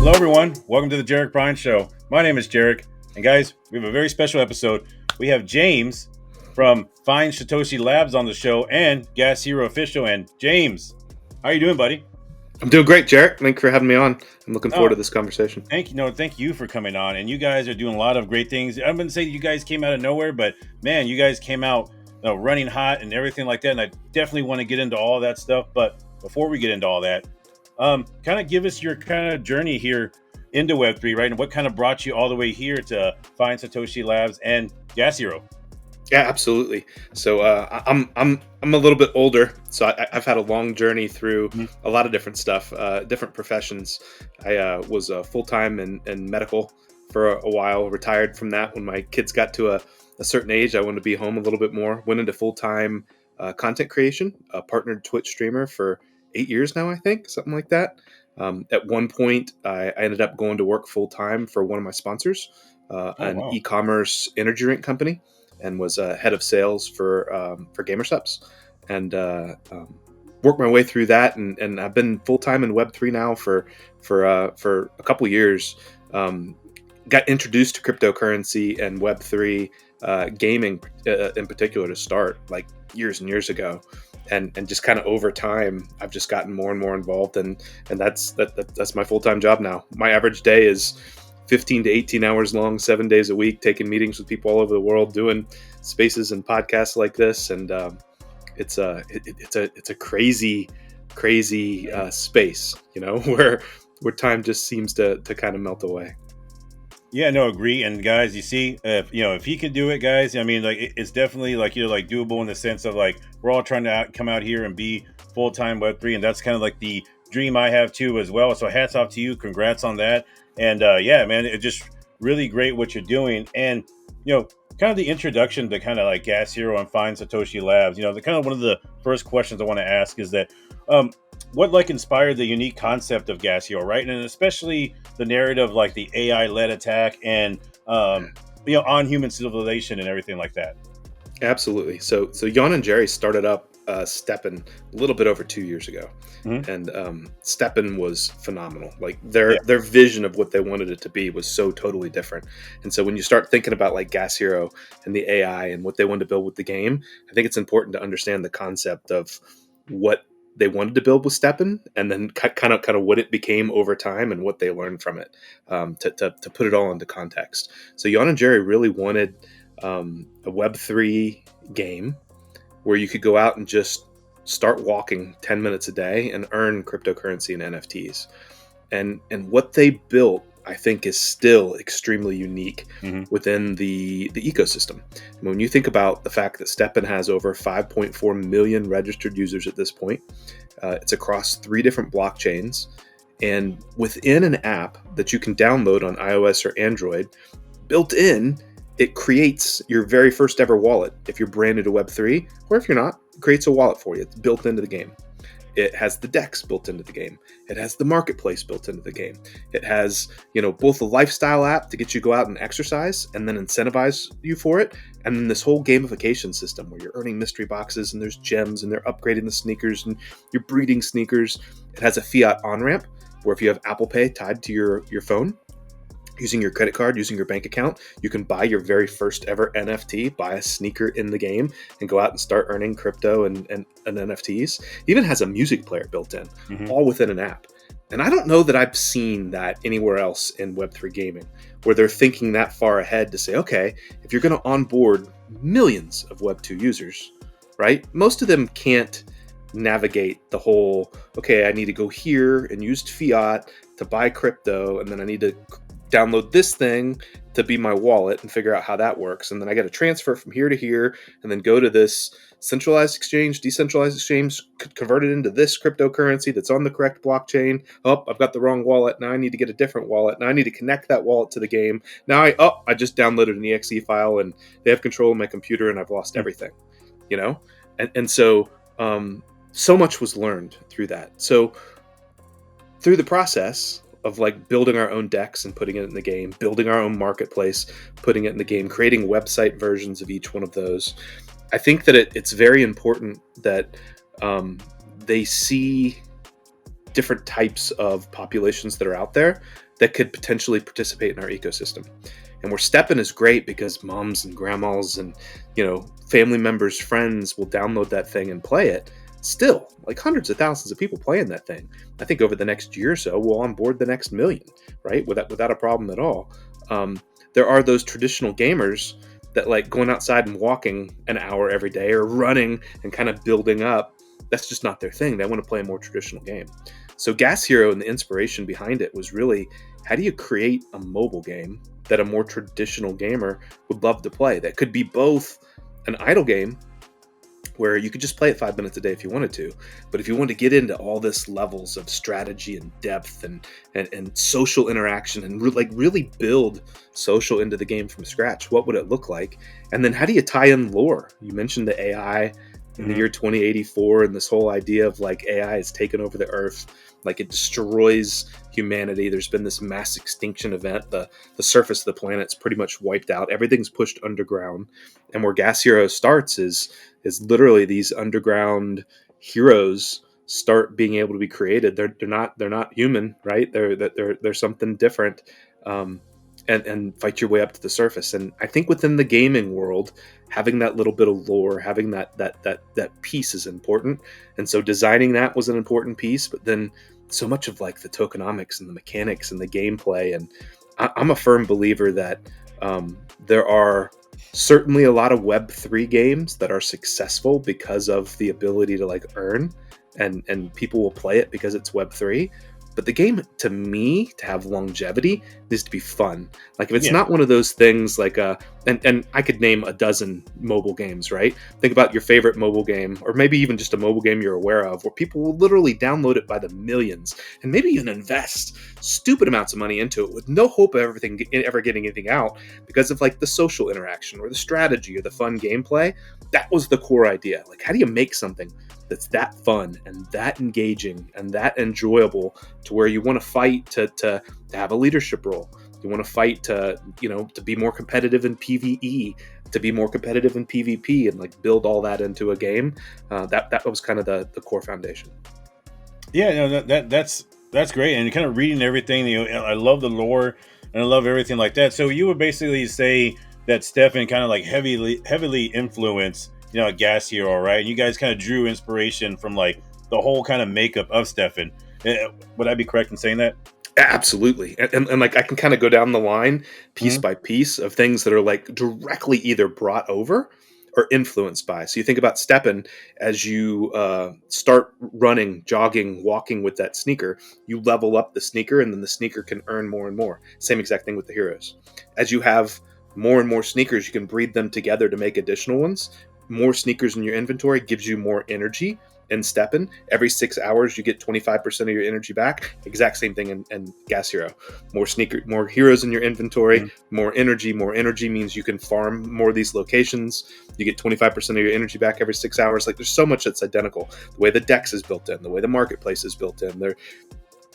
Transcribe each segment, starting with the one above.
Hello, everyone. Welcome to the Jarek Brian Show. My name is Jarek, and guys, we have a very special episode. We have James from Find Satoshi Labs on the show and Gas Hero Official. And James, how are you doing, buddy? I'm doing great, Jarek. Thanks for having me on. I'm looking forward to this conversation. Thank you. No, thank you for coming on. And you guys are doing a lot of great things. I'm going to say you guys came out of nowhere, but man, you guys came out running hot and everything like that. And I definitely want to get into all that stuff. But before we get into all that, kind of give us your kind of journey here into Web3, right? And what kind of brought you all the way here to Find Satoshi Labs and Gas Hero? Yeah, absolutely. So I'm a little bit older, so I've had a long journey through a lot of different stuff, different professions. I was full time in medical for a while. Retired from that when my kids got to a certain age. I wanted to be home a little bit more. Went into full time content creation. A partnered Twitch streamer for 8 years now, I think, something like that. At one point, I ended up going to work full time for one of my sponsors, e-commerce energy drink company, and was head of sales for Gamer Subs, and worked my way through that. And I've been full time in Web3 now for a couple years. Got introduced to cryptocurrency and Web3 gaming in particular to start, like years and years ago. And just kind of over time, I've just gotten more and more involved, and that's my full-time job now. My average day is 15 to 18 hours long, 7 days a week, taking meetings with people all over the world, doing spaces and podcasts like this, and it's a crazy space, where time just seems to kind of melt away. Yeah, no, agree. And guys, you see, if he could do it, guys, I mean, like it's definitely like doable in the sense of like we're all trying to come out here and be full-time Web3, and that's kind of like the dream I have too as well. So hats off to you, congrats on that. And yeah, man, it's just really great what you're doing. And kind of the introduction to kind of like Gas Hero and Find Satoshi Labs. The kind of one of the first questions I want to ask is that what like inspired the unique concept of Gas Hero, right? And especially the narrative, like the AI-led attack and on human civilization and everything like that. Absolutely. So Jan and Jerry started up Stepn a little bit over 2 years ago, and Stepn was phenomenal. Like their vision of what they wanted it to be was so totally different. And so when you start thinking about like Gas Hero and the AI and what they wanted to build with the game, I think it's important to understand the concept of what they wanted to build with Stepn, and then kind of what it became over time and what they learned from it, to put it all into context. So Jan and Jerry really wanted a Web3 game where you could go out and just start walking 10 minutes a day and earn cryptocurrency and NFTs. And what they built, I think, is still extremely unique within the ecosystem. And when you think about the fact that Stepn has over 5.4 million registered users at this point, it's across 3 different blockchains, and within an app that you can download on iOS or Android, built in, it creates your very first ever wallet. If you're brand new to Web3, or if you're not, it creates a wallet for you. It's built into the game. It has the DEX built into the game. It has the marketplace built into the game. It has, both a lifestyle app to get you to go out and exercise and then incentivize you for it. And then this whole gamification system where you're earning mystery boxes and there's gems and they're upgrading the sneakers and you're breeding sneakers. It has a fiat on-ramp where if you have Apple Pay tied to your phone, using your credit card, using your bank account, you can buy your very first ever NFT, buy a sneaker in the game, and go out and start earning crypto and NFTs. It even has a music player built in, all within an app. And I don't know that I've seen that anywhere else in Web3 gaming, where they're thinking that far ahead to say, okay, if you're going to onboard millions of Web2 users, right? Most of them can't navigate the whole, okay, I need to go here and use fiat to buy crypto, and then I need to download this thing to be my wallet and figure out how that works. And then I got to transfer from here to here and then go to this centralized exchange, decentralized exchange, convert it into this cryptocurrency that's on the correct blockchain. Oh, I've got the wrong wallet. Now I need to get a different wallet. Now I need to connect that wallet to the game. Now I just downloaded an exe file and they have control of my computer and I've lost everything, And so much was learned through that. So through the process of like building our own DEX and putting it in the game, building our own marketplace, putting it in the game, creating website versions of each one of those, I think that it's very important that they see different types of populations that are out there that could potentially participate in our ecosystem. And where Stepn is great because moms and grandmas and, family members, friends will download that thing and play it. Still, like hundreds of thousands of people playing that thing. I think over the next year or so, we'll onboard the next million, right? Without a problem at all. There are those traditional gamers that like going outside and walking an hour every day or running and kind of building up. That's just not their thing. They want to play a more traditional game. So Gas Hero and the inspiration behind it was really, how do you create a mobile game that a more traditional gamer would love to play? That could be both an idle game where you could just play it 5 minutes a day if you wanted to. But if you want to get into all this levels of strategy and depth and social interaction and really build social into the game from scratch, what would it look like? And then how do you tie in lore? You mentioned the AI in the year 2084 and this whole idea of like AI has taken over the earth, like it destroys humanity. There's been this mass extinction event. The surface of the planet's pretty much wiped out. Everything's pushed underground. And where Gas Hero starts is literally these underground heroes start being able to be created. They're not human, right? They're something different. And fight your way up to the surface. And I think within the gaming world, having that little bit of lore, having that piece is important. And so designing that was an important piece, but then so much of like the tokenomics and the mechanics and the gameplay. And I'm a firm believer that there are certainly a lot of Web3 games that are successful because of the ability to like earn and people will play it because it's Web3. But the game, to me, to have longevity, needs to be fun. Like if it's not one of those things like and I could name a dozen mobile games, right? Think about your favorite mobile game, or maybe even just a mobile game you're aware of, where people will literally download it by the millions, and maybe even invest stupid amounts of money into it with no hope of ever getting anything out because of like the social interaction or the strategy or the fun gameplay. That was the core idea. Like, how do you make something that's that fun and that engaging and that enjoyable to where you want to fight to have a leadership role? You want to fight to be more competitive in PvE, to be more competitive in PvP, and like build all that into a game. That was kind of the core foundation. Yeah, no, that's great. And kind of reading everything, I love the lore and I love everything like that. So you would basically say that Stepn kind of like heavily influenced, Gas Hero, right? And you guys kind of drew inspiration from like the whole kind of makeup of Stepn. Would I be correct in saying that? Absolutely. And like I can kind of go down the line piece by piece of things that are like directly either brought over or influenced by. So you think about Stepn as you start running, jogging, walking with that sneaker, you level up the sneaker and then the sneaker can earn more and more. Same exact thing with the heroes. As you have more and more sneakers, you can breed them together to make additional ones. More sneakers in your inventory gives you more energy. In Stepn, every 6 hours you get 25% of your energy back. Exact same thing in Gas Hero. More heroes in your inventory, more energy. More energy means you can farm more of these locations. You get 25% of your energy back every 6 hours. Like there's so much that's identical. The way the DEX is built in, the way the marketplace is built in.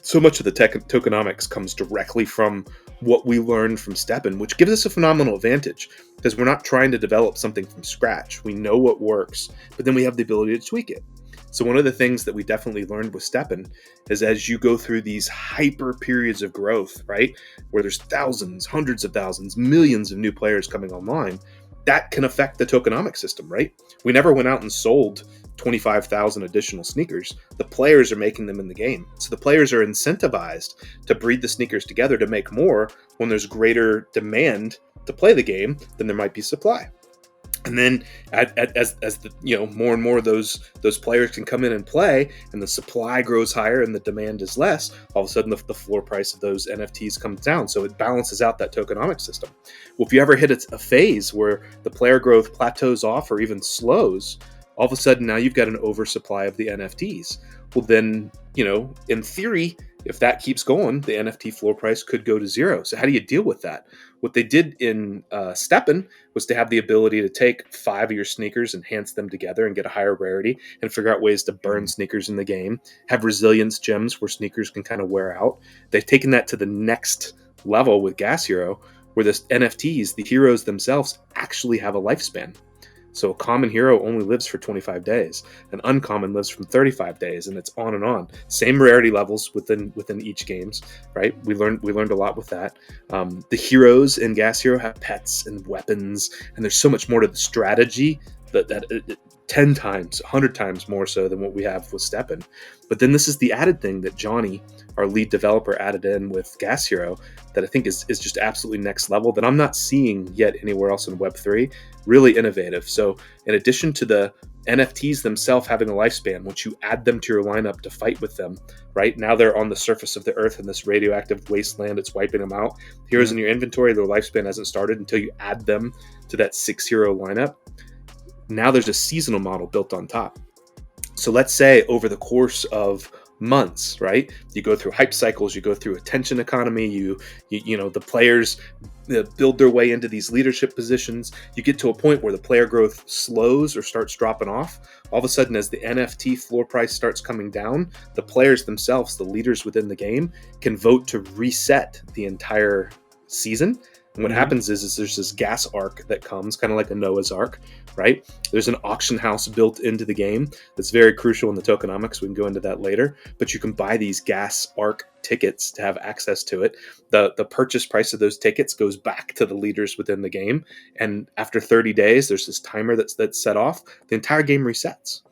So much of the tokenomics comes directly from what we learned from Stepn, which gives us a phenomenal advantage because we're not trying to develop something from scratch. We know what works, but then we have the ability to tweak it. So one of the things that we definitely learned with Stepn is as you go through these hyper periods of growth, right, where there's thousands, hundreds of thousands, millions of new players coming online, that can affect the tokenomic system, right? We never went out and sold 25,000 additional sneakers. The players are making them in the game. So the players are incentivized to breed the sneakers together to make more when there's greater demand to play the game than there might be supply. And then as the more and more of those players can come in and play, and the supply grows higher and the demand is less, all of a sudden the floor price of those NFTs comes down. So it balances out that tokenomic system. Well, if you ever hit a phase where the player growth plateaus off or even slows, all of a sudden now you've got an oversupply of the NFTs. Well, then, in theory, if that keeps going, the NFT floor price could go to zero. So how do you deal with that? What they did in Stepn was to have the ability to take 5 of your sneakers, enhance them together and get a higher rarity and figure out ways to burn sneakers in the game, have resilience gems where sneakers can kind of wear out. They've taken that to the next level with Gas Hero, where the NFTs, the heroes themselves, actually have a lifespan. So a common hero only lives for 25 days. An uncommon lives from 35 days, and it's on and on. Same rarity levels within each games, right? We learned a lot with that. The heroes in Gas Hero have pets and weapons, and there's so much more to the strategy that 10 times, 100 times more so than what we have with Stepn. But then this is the added thing that Johnny, our lead developer, added in with Gas Hero that I think is just absolutely next level that I'm not seeing yet anywhere else in Web3. Really innovative. So in addition to the NFTs themselves having a lifespan, once you add them to your lineup to fight with them, right? Now they're on the surface of the earth in this radioactive wasteland. It's wiping them out. Heroes in your inventory, their lifespan hasn't started until you add them to that 6-hero lineup. Now there's a seasonal model built on top. So let's say over the course of months, right? You go through hype cycles, you go through attention economy, you know, the players build their way into these leadership positions. You get to a point where the player growth slows or starts dropping off. All of a sudden, as the NFT floor price starts coming down, the players themselves, the leaders within the game, can vote to reset the entire season. And what happens is there's this gas arc that comes, kind of like a Noah's Ark, right? There's an auction house built into the game that's very crucial in the tokenomics. We can go into that later, but you can buy these gas arc tickets to have access to it. The purchase price of those tickets goes back to the leaders within the game, and after 30 days, there's this timer that's set off. The entire game resets.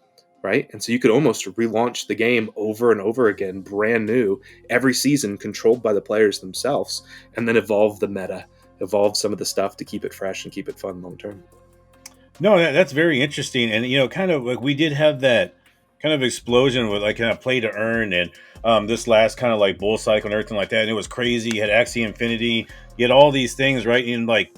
Right? And so you could almost relaunch the game over and over again, brand new, every season, controlled by the players themselves, and then evolve the meta, evolve some of the stuff to keep it fresh and keep it fun long term. No, that's very interesting. And, you know, kind of like we did have that kind of explosion with like kind of play to earn and this last kind of like bull cycle and everything like that. And it was crazy. You had Axie Infinity, you had all these things, right? And like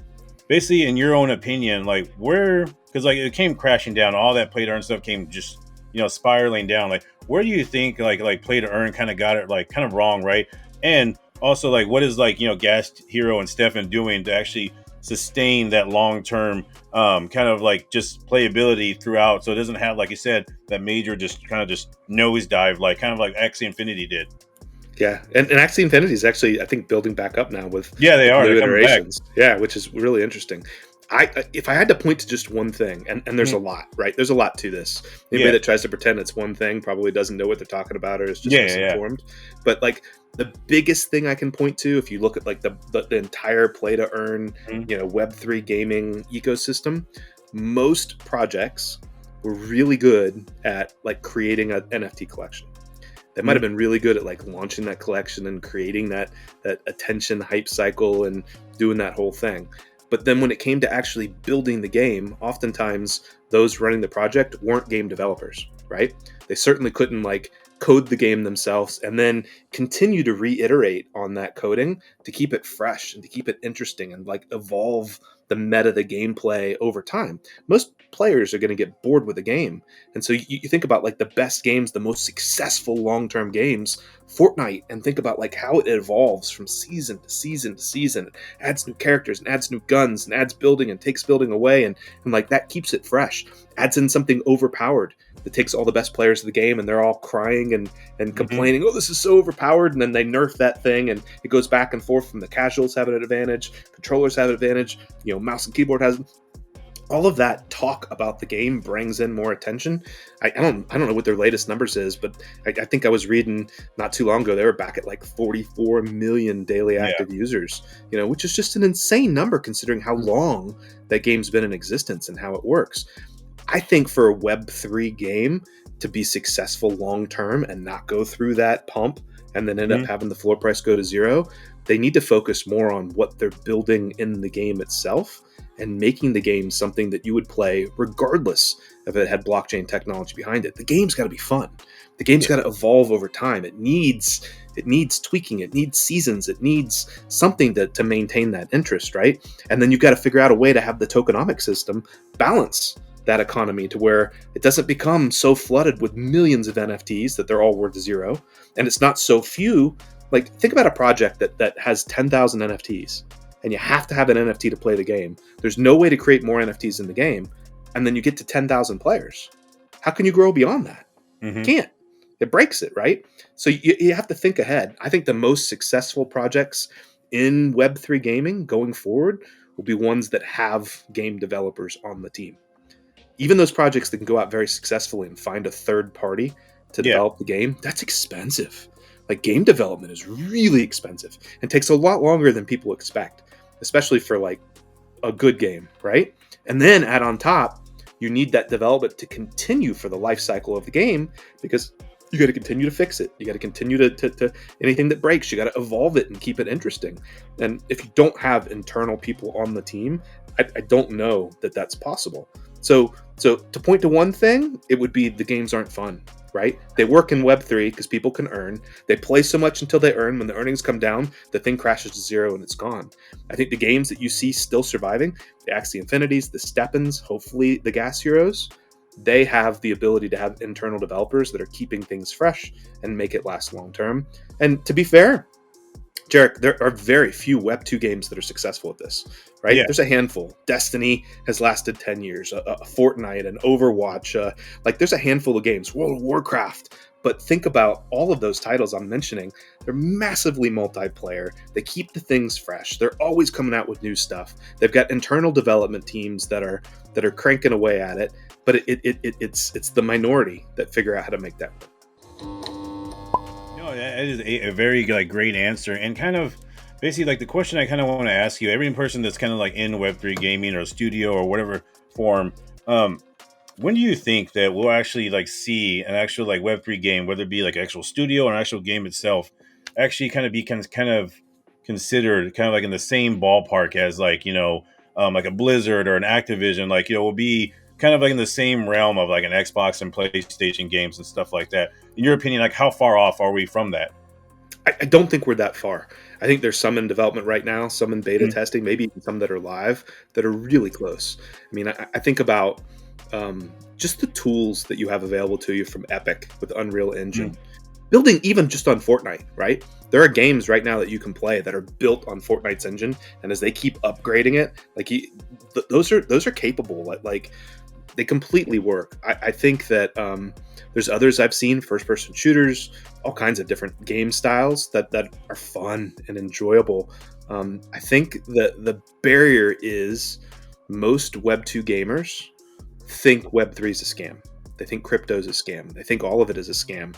basically, in your own opinion, like where, because like it came crashing down, all that play to earn stuff came just, you know, spiraling down. Like, where do you think like play to earn kind of got it like kind of wrong, right? And also, like, what is like, you know, Gas Hero and Stepn doing to actually sustain that long term kind of like just playability throughout, so it doesn't have, like you said, that major just kind of just nosedive, like kind of like Axie Infinity did. Yeah, and Axie Infinity is actually, I think, building back up now with they are. new They're coming back. iterations. Yeah, which is really interesting. If I had to point to just one thing, and there's a lot, right? There's a lot to this. Anybody that tries to pretend it's one thing probably doesn't know what they're talking about or is just misinformed. But like the biggest thing I can point to, if you look at like the entire play to earn, you know, Web3 gaming ecosystem, most projects were really good at like creating an NFT collection. They might have been really good at like launching that collection and creating that attention hype cycle and doing that whole thing. But then when it came to actually building the game, oftentimes those running the project weren't game developers, right? They certainly couldn't like code the game themselves and then continue to reiterate on that coding to keep it fresh and to keep it interesting and like evolve the meta, the gameplay over time. Most players are going to get bored with a game. And so you think about like the best games, the most successful long-term games, Fortnite, and think about like how it evolves from season to season to season. It adds new characters and adds new guns and adds building and takes building away. And like that keeps it fresh. Adds in something overpowered that takes all the best players of the game and they're all crying and complaining, oh, this is so overpowered. And then they nerf that thing and it goes back and forth from the casuals have an advantage, controllers have an advantage, you know, mouse and keyboard has. All of that talk about the game brings in more attention. I don't know what their latest numbers is, but I think I was reading not too long ago they were back at like 44 million daily active users, you know, which is just an insane number considering how long that game's been in existence and how it works. I think for a Web3 game to be successful long term and not go through that pump and then end up having the floor price go to zero, they need to focus more on what they're building in the game itself and making the game something that you would play regardless if it had blockchain technology behind it. The game's got to be fun. The game's got to evolve over time. It needs tweaking. It needs seasons. It needs something to maintain that interest, right? And then you've got to figure out a way to have the tokenomic system balance that economy to where it doesn't become so flooded with millions of NFTs that they're all worth zero. And it's not so few. Like, think about a project that has 10,000 NFTs. And you have to have an NFT to play the game. There's no way to create more NFTs in the game. And then you get to 10,000 players. How can you grow beyond that? You can't. It breaks it, right? So you have to think ahead. I think the most successful projects in Web3 gaming going forward will be ones that have game developers on the team. even those projects that can go out very successfully and find a third party to develop the game, that's expensive. Like, game development is really expensive and takes a lot longer than people expect, especially for like a good game, right? And then add on top, you need that development to continue for the life cycle of the game, because you got to continue to fix it. You got to continue to anything that breaks, you got to evolve it and keep it interesting. And if you don't have internal people on the team, I don't know that that's possible. So to point to one thing, it would be the games aren't fun, right? They work in Web3 because people can earn. They play so much until they earn. When the earnings come down, the thing crashes to zero and it's gone. I think the games that you see still surviving, the Axie Infinities, the Stepns, hopefully the Gas Heroes, they have the ability to have internal developers that are keeping things fresh and make it last long term. And to be fair, Jarek, there are very few Web 2 games that are successful at this, right? There's a handful. Destiny has lasted 10 years, a Fortnite, an Overwatch, like there's a handful of games, World of Warcraft. But think about all of those titles I'm mentioning. They're massively multiplayer. They keep the things fresh. They're always coming out with new stuff. They've got internal development teams that are cranking away at it. But it's the minority that figure out how to make that work. That is a very like great answer, and kind of basically like the question I kind of want to ask you, every person that's kind of like in Web3 gaming or studio or whatever form, when do you think that we'll actually like see an actual like Web3 game, whether it be like actual studio or an actual game itself, actually kind of be kind of considered kind of like in the same ballpark as like, like a Blizzard or an Activision, like, will be kind of like in the same realm of like an Xbox and PlayStation games and stuff like that. In your opinion, like how far off are we from that? I don't think we're that far. I think there's some in development right now, some in beta testing, maybe even some that are live that are really close. I mean, I think about just the tools that you have available to you from Epic with Unreal Engine. Building even just on Fortnite, right? There are games right now that you can play that are built on Fortnite's engine, and as they keep upgrading it, like those are capable. Like they completely work. I think that there's others I've seen, first-person shooters, all kinds of different game styles that are fun and enjoyable. I think that the barrier is most Web 2 gamers think Web 3 is a scam. They think crypto is a scam. They think all of it is a scam.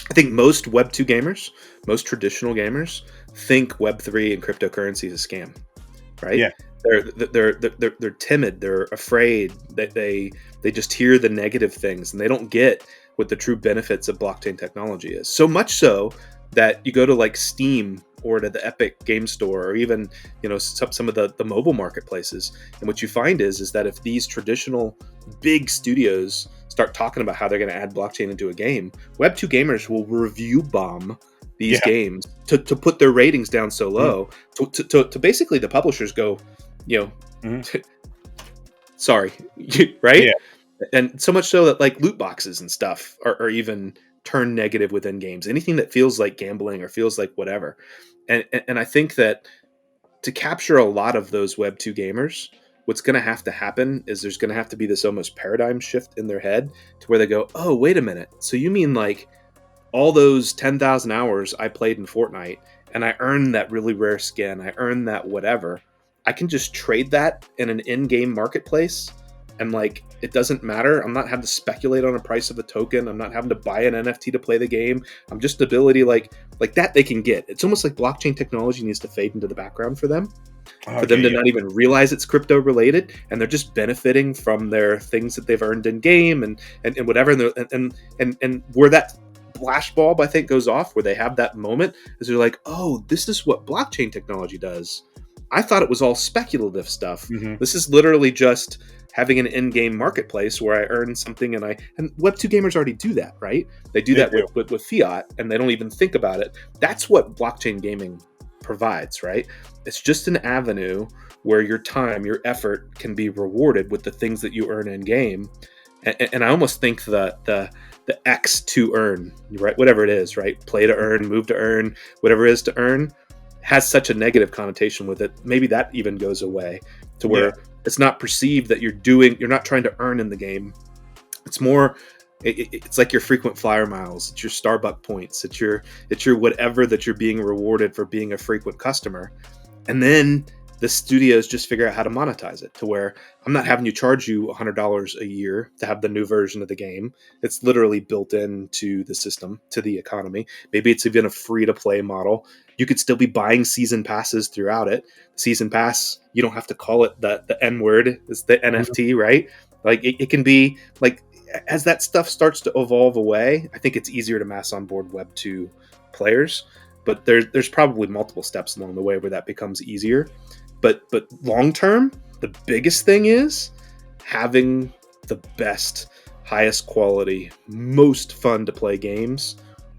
I think most Web 2 gamers, most traditional gamers, think Web 3 and cryptocurrency is a scam, right? Yeah. They're timid. They're afraid. That they just hear the negative things, and they don't get what the true benefits of blockchain technology is. So much so that you go to like Steam or to the Epic Game Store, or even some of the mobile marketplaces, and what you find is that if these traditional big studios start talking about how they're going to add blockchain into a game, Web 2 gamers will review bomb these games to put their ratings down so low to basically the publishers go, sorry, right? Yeah. And so much so that like loot boxes and stuff are even turn negative within games. Anything that feels like gambling or feels like whatever. And I think that to capture a lot of those Web 2 gamers, what's going to have to happen is there's going to have to be this almost paradigm shift in their head to where they go, oh, wait a minute. So you mean like all those 10,000 hours I played in Fortnite and I earned that really rare skin, I earned that whatever, I can just trade that in an in-game marketplace, and like it doesn't matter. I'm not having to speculate on a price of a token. I'm not having to buy an NFT to play the game. I'm just ability like that they can get. It's almost like blockchain technology needs to fade into the background for them. For them to not even realize it's crypto related, and they're just benefiting from their things that they've earned in game and whatever. And where that flashbulb I think goes off, where they have that moment, is they're like, oh, this is what blockchain technology does. I thought it was all speculative stuff. This is literally just having an in-game marketplace where I earn something, and Web 2 gamers already do that, right? They do that with fiat, and they don't even think about it. That's what blockchain gaming provides, right? It's just an avenue where your time, your effort can be rewarded with the things that you earn in game. And I almost think the X to earn, right? Whatever it is, right? Play to earn, move to earn, whatever it is to earn, has such a negative connotation with it. Maybe that even goes away to where it's not perceived that you're not trying to earn in the game. It's more, it's like your frequent flyer miles. It's your Starbucks points. It's your whatever that you're being rewarded for being a frequent customer. And then the studios just figure out how to monetize it to where I'm not having you charge you $100 a year to have the new version of the game. It's literally built into the system, to the economy. Maybe it's even a free to play model. You could still be buying season passes throughout it. Season pass, you don't have to call it the N word. It's the NFT, right? Like it can be like, as that stuff starts to evolve away, I think it's easier to mass on board Web 2 players. But there's probably multiple steps along the way where that becomes easier. But long term, the biggest thing is having the best, highest quality, most fun to play games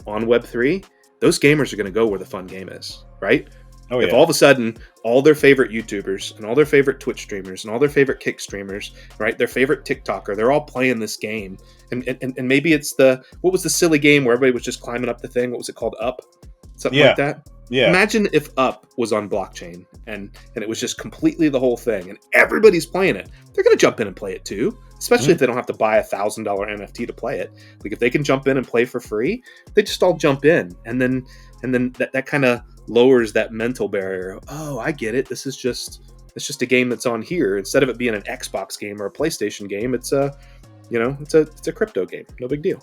on Web3. Those gamers are going to go where the fun game is, right? Oh, yeah. If all of a sudden all their favorite YouTubers and all their favorite Twitch streamers and all their favorite Kick streamers, right, their favorite TikToker, they're all playing this game, and maybe it's what was the silly game where everybody was just climbing up the thing? What was it called? Up? Something like that? Yeah. Imagine if Up was on blockchain and it was just completely the whole thing and everybody's playing it. They're going to jump in and play it too, especially if they don't have to buy a $1,000 NFT to play it. Like if they can jump in and play for free, they just all jump in. And then that kind of lowers that mental barrier. Oh, I get it. It's just a game that's on here. Instead of it being an Xbox game or a PlayStation game, it's a crypto game. No big deal.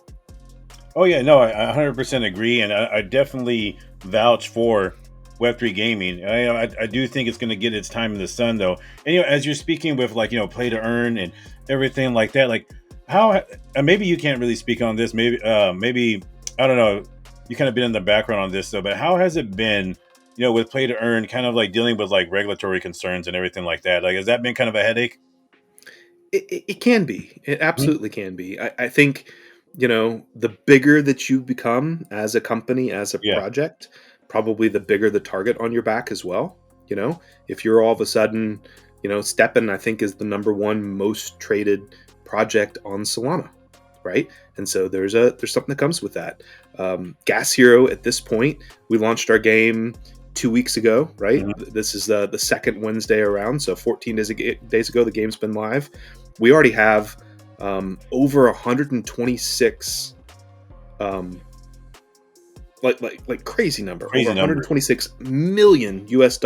Oh yeah, no, I 100% agree, and I definitely vouch for Web3 gaming. I do think it's going to get its time in the sun, though. And as you're speaking with play to earn and everything like that, like how maybe you can't really speak on this. Maybe I don't know. You kind of been in the background on this, though. But how has it been, with play to earn, kind of like dealing with like regulatory concerns and everything like that? Like, has that been kind of a headache? It can be. It absolutely can be. I think. The bigger that you become as a company, as a project, probably the bigger the target on your back as well. If you're all of a sudden, Stepn, I think, is the #1 most traded project on Solana, right? And so there's something that comes with that. Gas Hero, at this point, we launched our game 2 weeks ago, right? Mm-hmm. This is the second Wednesday around, so 14 days ago, the game's been live. We already have over 126 like crazy number, over 126 million US$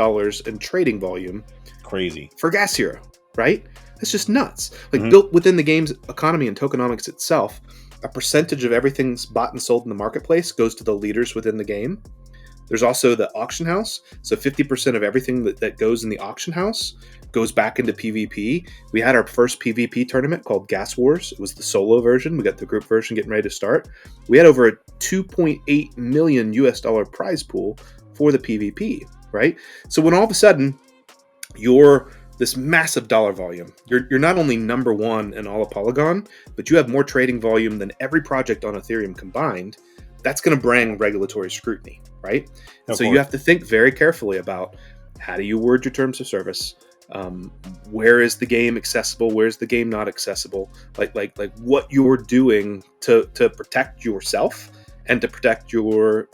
in trading volume. Crazy for Gas Hero, right? That's just nuts. Like built within the game's economy and tokenomics itself, a percentage of everything's bought and sold in the marketplace goes to the leaders within the game. There's also the auction house. So 50% of everything that goes in the auction house goes back into PvP. We had our first PvP tournament called Gas Wars. It was the solo version. We got the group version getting ready to start. We had over a $2.8 million US$ prize pool for the PvP, right? So when all of a sudden you're this massive dollar volume, you're not only #1 in all of Polygon, but you have more trading volume than every project on Ethereum combined. That's going to bring regulatory scrutiny, right? And so you have to think very carefully about how do you word your terms of service? Where is the game accessible? Where's the game not accessible? Like what you're doing to protect yourself and to protect your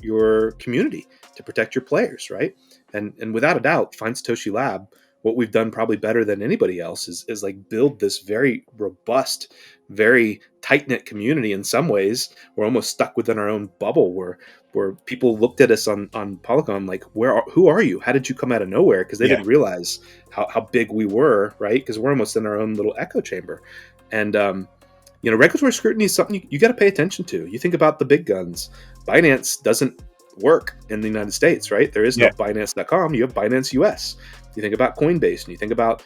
community, to protect your players, right? And without a doubt, Find Satoshi Lab, what we've done probably better than anybody else is like build this very robust, very tight-knit community. In some ways, we're almost stuck within our own bubble where people looked at us on Polygon like, who are you? How did you come out of nowhere? Because they didn't realize how big we were, right? Because we're almost in our own little echo chamber. And regulatory scrutiny is something you got to pay attention to. You think about the big guns. Binance doesn't work in the United States, right? There is no Binance.com. You have Binance US. You think about Coinbase, and you think about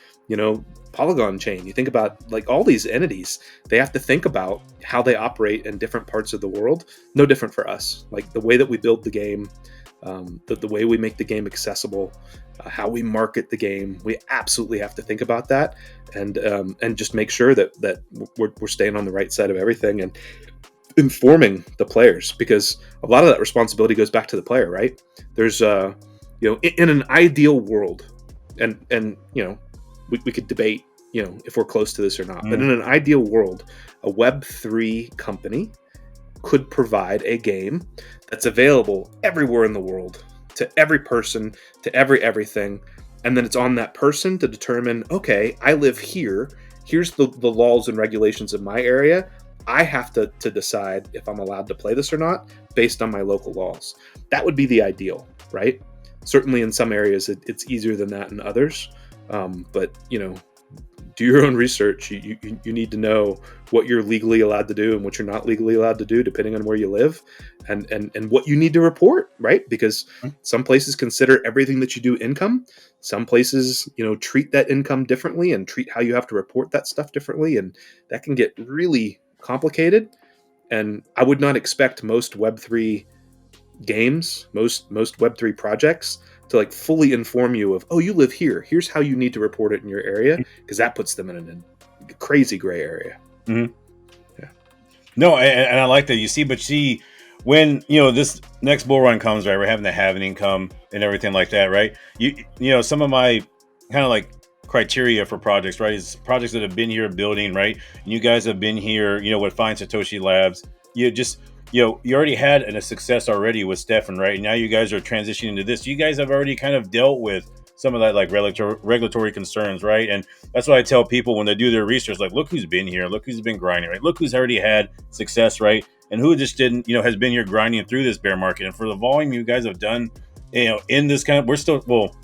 Polygon chain. You think about like all these entities. They have to think about how they operate in different parts of the world. No different for us. Like the way that we build the game, the way we make the game accessible, how we market the game. We absolutely have to think about that, and just make sure that we're staying on the right side of everything and informing the players, because a lot of that responsibility goes back to the player, right? There's in an ideal world, and we could debate if we're close to this or not, but in an ideal world, a Web3 company could provide a game that's available everywhere in the world to every person, to everything, and then it's on that person to determine, okay, I live here, here's the laws and regulations of my area. I have to decide if I'm allowed to play this or not based on my local laws. That would be the ideal, right? Certainly in some areas it's easier than that in others. But do your own research. You need to know what you're legally allowed to do and what you're not legally allowed to do, depending on where you live, and what you need to report, right? Because some places consider everything that you do income. Some places, treat that income differently and treat how you have to report that stuff differently, and that can get really complicated. And I would not expect most Web3 games, most Web3 projects to like fully inform you of, oh, you live here, here's how you need to report it in your area, because that puts them in a crazy gray area. Mm-hmm. Yeah. No, and I like that. You see, when this next bull run comes, right, we're having the halving come and everything like that, right? Some of my kind of like criteria for projects, right, is projects that have been here building, right? And you guys have been here, with Find Satoshi Labs. You already had a success already with Stepn, right? Now you guys are transitioning to this. You guys have already kind of dealt with some of that like regulatory concerns, right? And that's why I tell people when they do their research, like, look who's been here, look who's been grinding, right? Look who's already had success, right? And who just didn't, has been here grinding through this bear market. And for the volume you guys have done, in this kind of, we're still,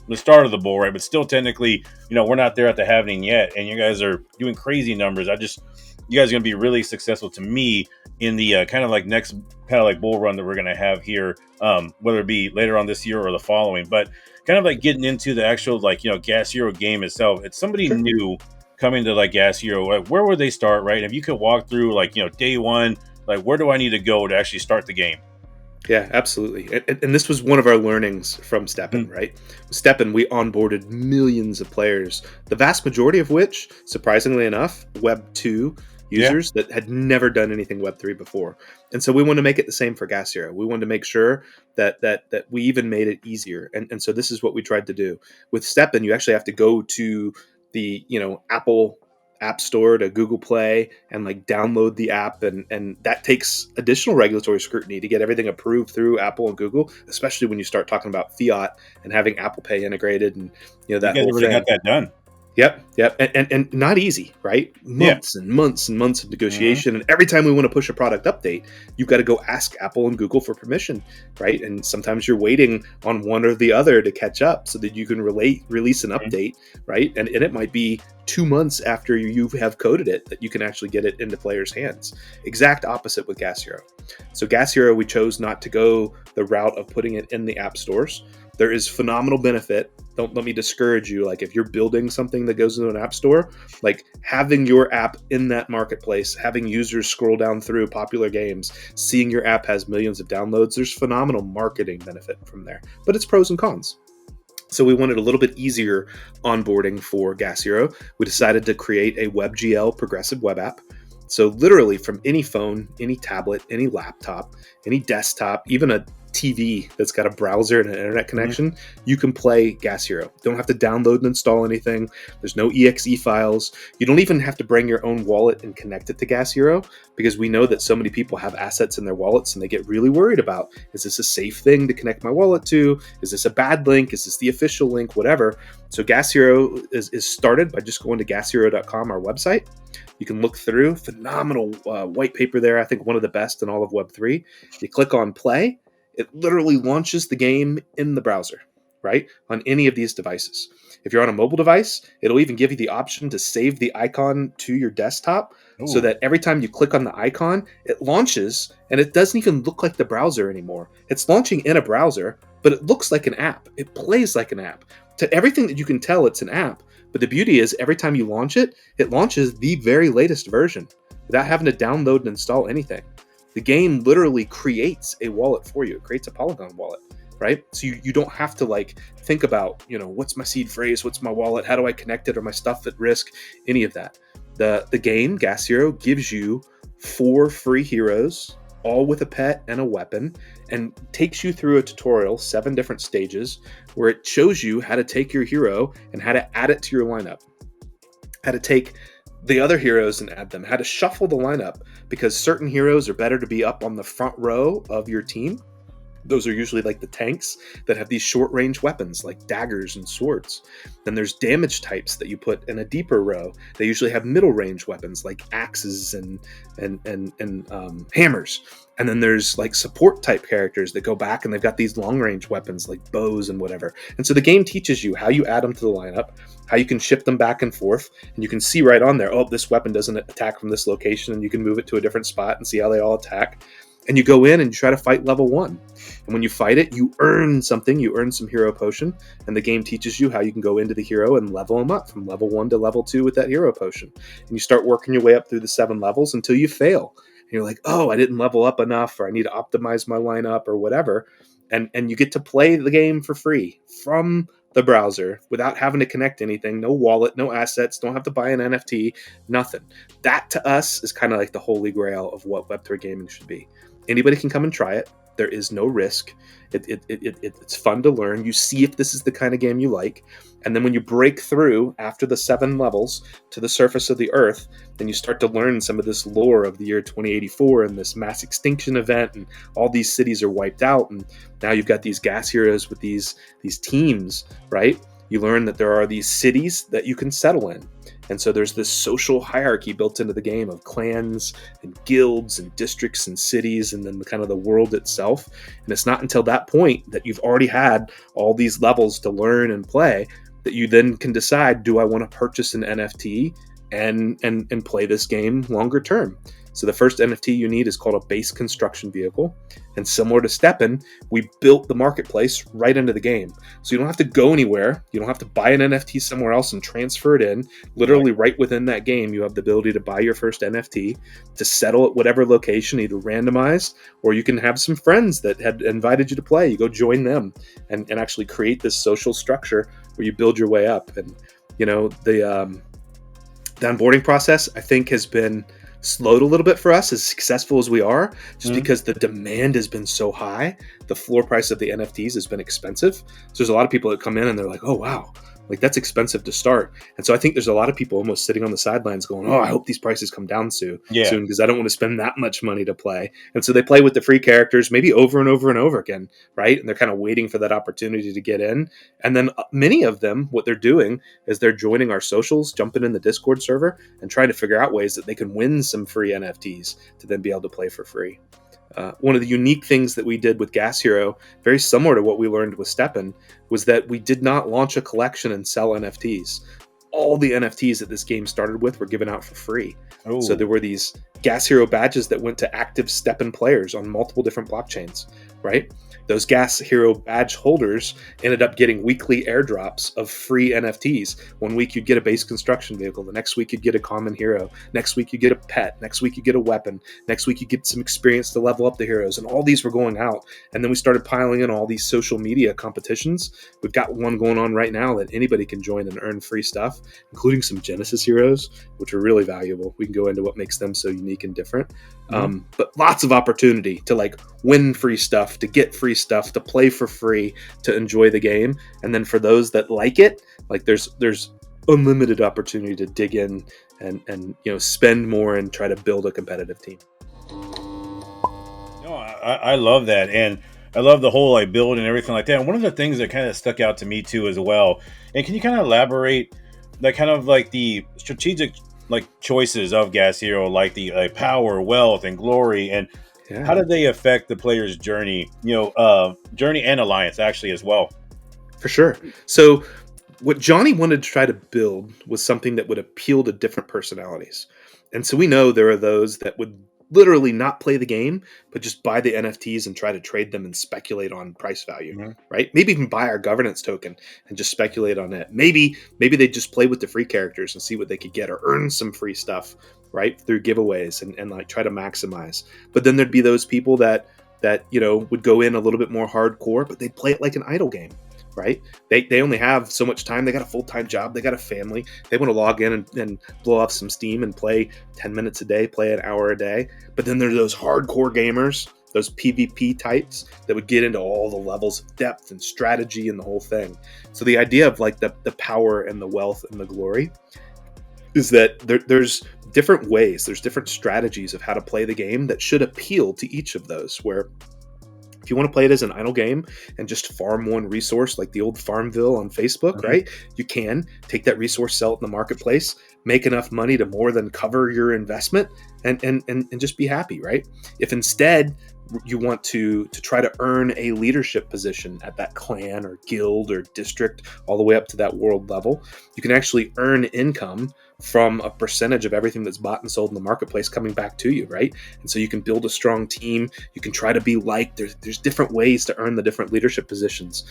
the start of the bull, right? But still technically, we're not there at the halving yet. And you guys are doing crazy numbers. You guys are going to be really successful to me in the kind of like next kind of like bull run that we're going to have here, whether it be later on this year or the following. But kind of like getting into the actual like Gas Hero game itself. It's somebody new coming to like Gas Hero. Like, where would they start, right? If you could walk through like day one, like where do I need to go to actually start the game? Yeah, absolutely. And this was one of our learnings from Stepn, right? With Stepn, we onboarded millions of players, the vast majority of which, surprisingly enough, Web 2 users that had never done anything Web3 before. And so we want to make it the same for Gas Hero. We wanted to make sure that we even made it easier. And so this is what we tried to do. With Stepn, you actually have to go to the Apple App Store to Google Play and like download the app, and that takes additional regulatory scrutiny to get everything approved through Apple and Google, especially when you start talking about fiat and having Apple Pay integrated and that whole thing. Got that done. Yep. And not easy, right? Months and months and months of negotiation. And every time we want to push a product update, you've got to go ask Apple and Google for permission, right? And sometimes you're waiting on one or the other to catch up so that you can release an update, right? And it might be 2 months after you have coded it that you can actually get it into players' hands. Exact opposite with Gas Hero. So Gas Hero, we chose not to go the route of putting it in the app stores. There is phenomenal benefit. Don't let me discourage you. Like if you're building something that goes into an app store, like having your app in that marketplace, having users scroll down through popular games, seeing your app has millions of downloads, there's phenomenal marketing benefit from there. But it's pros and cons. So we wanted a little bit easier onboarding for Gas Hero. We decided to create a WebGL progressive web app. So literally from any phone, any tablet, any laptop, any desktop, even a TV that's got a browser and an internet connection, you can play Gas Hero. You don't have to download and install anything. There's no exe files. You don't even have to bring your own wallet and connect it to Gas Hero, because we know that so many people have assets in their wallets and they get really worried about, is this a safe thing to connect my wallet to? Is this a bad link? Is this the official link? Whatever. So Gas Hero is started by just going to gashero.com, our website. You can look through phenomenal white paper there. I think one of the best in all of Web3. You click on play. It literally launches the game in the browser, right? On any of these devices. If you're on a mobile device, it'll even give you the option to save the icon to your desktop. Ooh. So that every time you click on the icon, it launches and it doesn't even look like the browser anymore. It's launching in a browser, but it looks like an app. It plays like an app. To everything that you can tell, it's an app. But the beauty is every time you launch it, it launches the very latest version without having to download and install anything. The game literally creates a wallet for you. It creates a Polygon wallet, right? So you don't have to like think about, what's my seed phrase? What's my wallet? How do I connect it? Are my stuff at risk? Any of that. The game, Gas Hero, gives you 4 free heroes, all with a pet and a weapon, and takes you through a tutorial, 7 different stages, where it shows you how to take your hero and how to add it to your lineup. How to take the other heroes and add them, how to shuffle the lineup, because certain heroes are better to be up on the front row of your team, Those are usually like the tanks that have these short range weapons like daggers and swords. Then there's damage types that you put in a deeper row. They usually have middle range weapons like axes and hammers. And then there's like support type characters that go back and they've got these long range weapons like bows and whatever. And so the game teaches you how you add them to the lineup, how you can ship them back and forth, and you can see right on there, oh, this weapon doesn't attack from this location, and you can move it to a different spot and see how they all attack. And you go in and you try to fight level 1. And when you fight it, you earn something. You earn some hero potion. And the game teaches you how you can go into the hero and level them up from level 1 to level 2 with that hero potion. And you start working your way up through the 7 levels until you fail. And you're like, oh, I didn't level up enough, or I need to optimize my lineup or whatever. And you get to play the game for free from the browser without having to connect anything. No wallet, no assets, don't have to buy an NFT, nothing. That to us is kind of like the holy grail of what Web3 gaming should be. Anybody can come and try it. There is no risk. It's fun to learn. You see if this is the kind of game you like. And then when you break through after the 7 levels to the surface of the Earth, then you start to learn some of this lore of the year 2084 and this mass extinction event, and all these cities are wiped out. And now you've got these gas heroes with these teams, right? You learn that there are these cities that you can settle in. And so there's this social hierarchy built into the game of clans and guilds and districts and cities, and then kind of the world itself. And it's not until that point that you've already had all these levels to learn and play that you then can decide, do I want to purchase an NFT and play this game longer term? So the first NFT you need is called a base construction vehicle. And similar to Stepn, we built the marketplace right into the game. So you don't have to go anywhere. You don't have to buy an NFT somewhere else and transfer it in. Literally right within that game, you have the ability to buy your first NFT, to settle at whatever location, either randomized, or you can have some friends that had invited you to play. You go join them and actually create this social structure where you build your way up. And, you know, the onboarding process, I think, has been slowed a little bit for us, as successful as we are, just because the demand has been so high. The floor price of the NFTs has been expensive. So there's a lot of people that come in and they're like, oh, wow, like that's expensive to start. And so I think there's a lot of people almost sitting on the sidelines going, oh, I hope these prices come down soon because I don't want to spend that much money to play. And so they play with the free characters maybe over and over and over again, right? And they're kind of waiting for that opportunity to get in. And then many of them, what they're doing is they're joining our socials, jumping in the Discord server and trying to figure out ways that they can win some free NFTs to then be able to play for free. One of the unique things that we did with Gas Hero, very similar to what we learned with Stepn, was that we did not launch a collection and sell NFTs. All the NFTs that this game started with were given out for free. Oh. So there were these Gas Hero badges that went to active Stepn players on multiple different blockchains, right? Those Gas Hero badge holders ended up getting weekly airdrops of free NFTs. One week you'd get a base construction vehicle. The next week you'd get a common hero. Next week you get a pet. Next week you get a weapon. Next week you get some experience to level up the heroes. And all these were going out. And then we started piling in all these social media competitions. We've got one going on right now that anybody can join and earn free stuff, including some Genesis heroes, which are really valuable. We can go into what makes them so unique and different. But lots of opportunity to like win free stuff, to get free stuff, to play for free, to enjoy the game. And then for those that like it, like there's unlimited opportunity to dig in and you know, spend more and try to build a competitive team. No, I love that. And I love the whole like build and everything like that. And one of the things that kind of stuck out to me too as well, and can you kind of elaborate like kind of like the strategic like choices of Gas Hero, like the power, wealth, and glory, and how did they affect the player's journey, journey and alliance actually as well? For sure. So what Johnny wanted to try to build was something that would appeal to different personalities. And so we know there are those that would literally not play the game, but just buy the NFTs and try to trade them and speculate on price value, right? Maybe even buy our governance token and just speculate on it. Maybe they just play with the free characters and see what they could get or earn some free stuff, right? Through giveaways and like try to maximize. But then there'd be those people that would go in a little bit more hardcore, but they'd play it like an idle game. Right? They only have so much time. They got a full-time job. They got a family. They want to log in and blow off some steam and play 10 minutes a day, play an hour a day. But then there's those hardcore gamers, those PvP types that would get into all the levels of depth and strategy and the whole thing. So the idea of like the power and the wealth and the glory is that there's different ways, there's different strategies of how to play the game that should appeal to each of those, where If you want to play it as an idle game and just farm one resource like the old Farmville on Facebook, right? You can take that resource, sell it in the marketplace, make enough money to more than cover your investment, and just be happy, right? If instead you want to try to earn a leadership position at that clan or guild or district all the way up to that world level, you can actually earn income from a percentage of everything that's bought and sold in the marketplace coming back to you, right? And so you can build a strong team. You can try to be liked. There's different ways to earn the different leadership positions.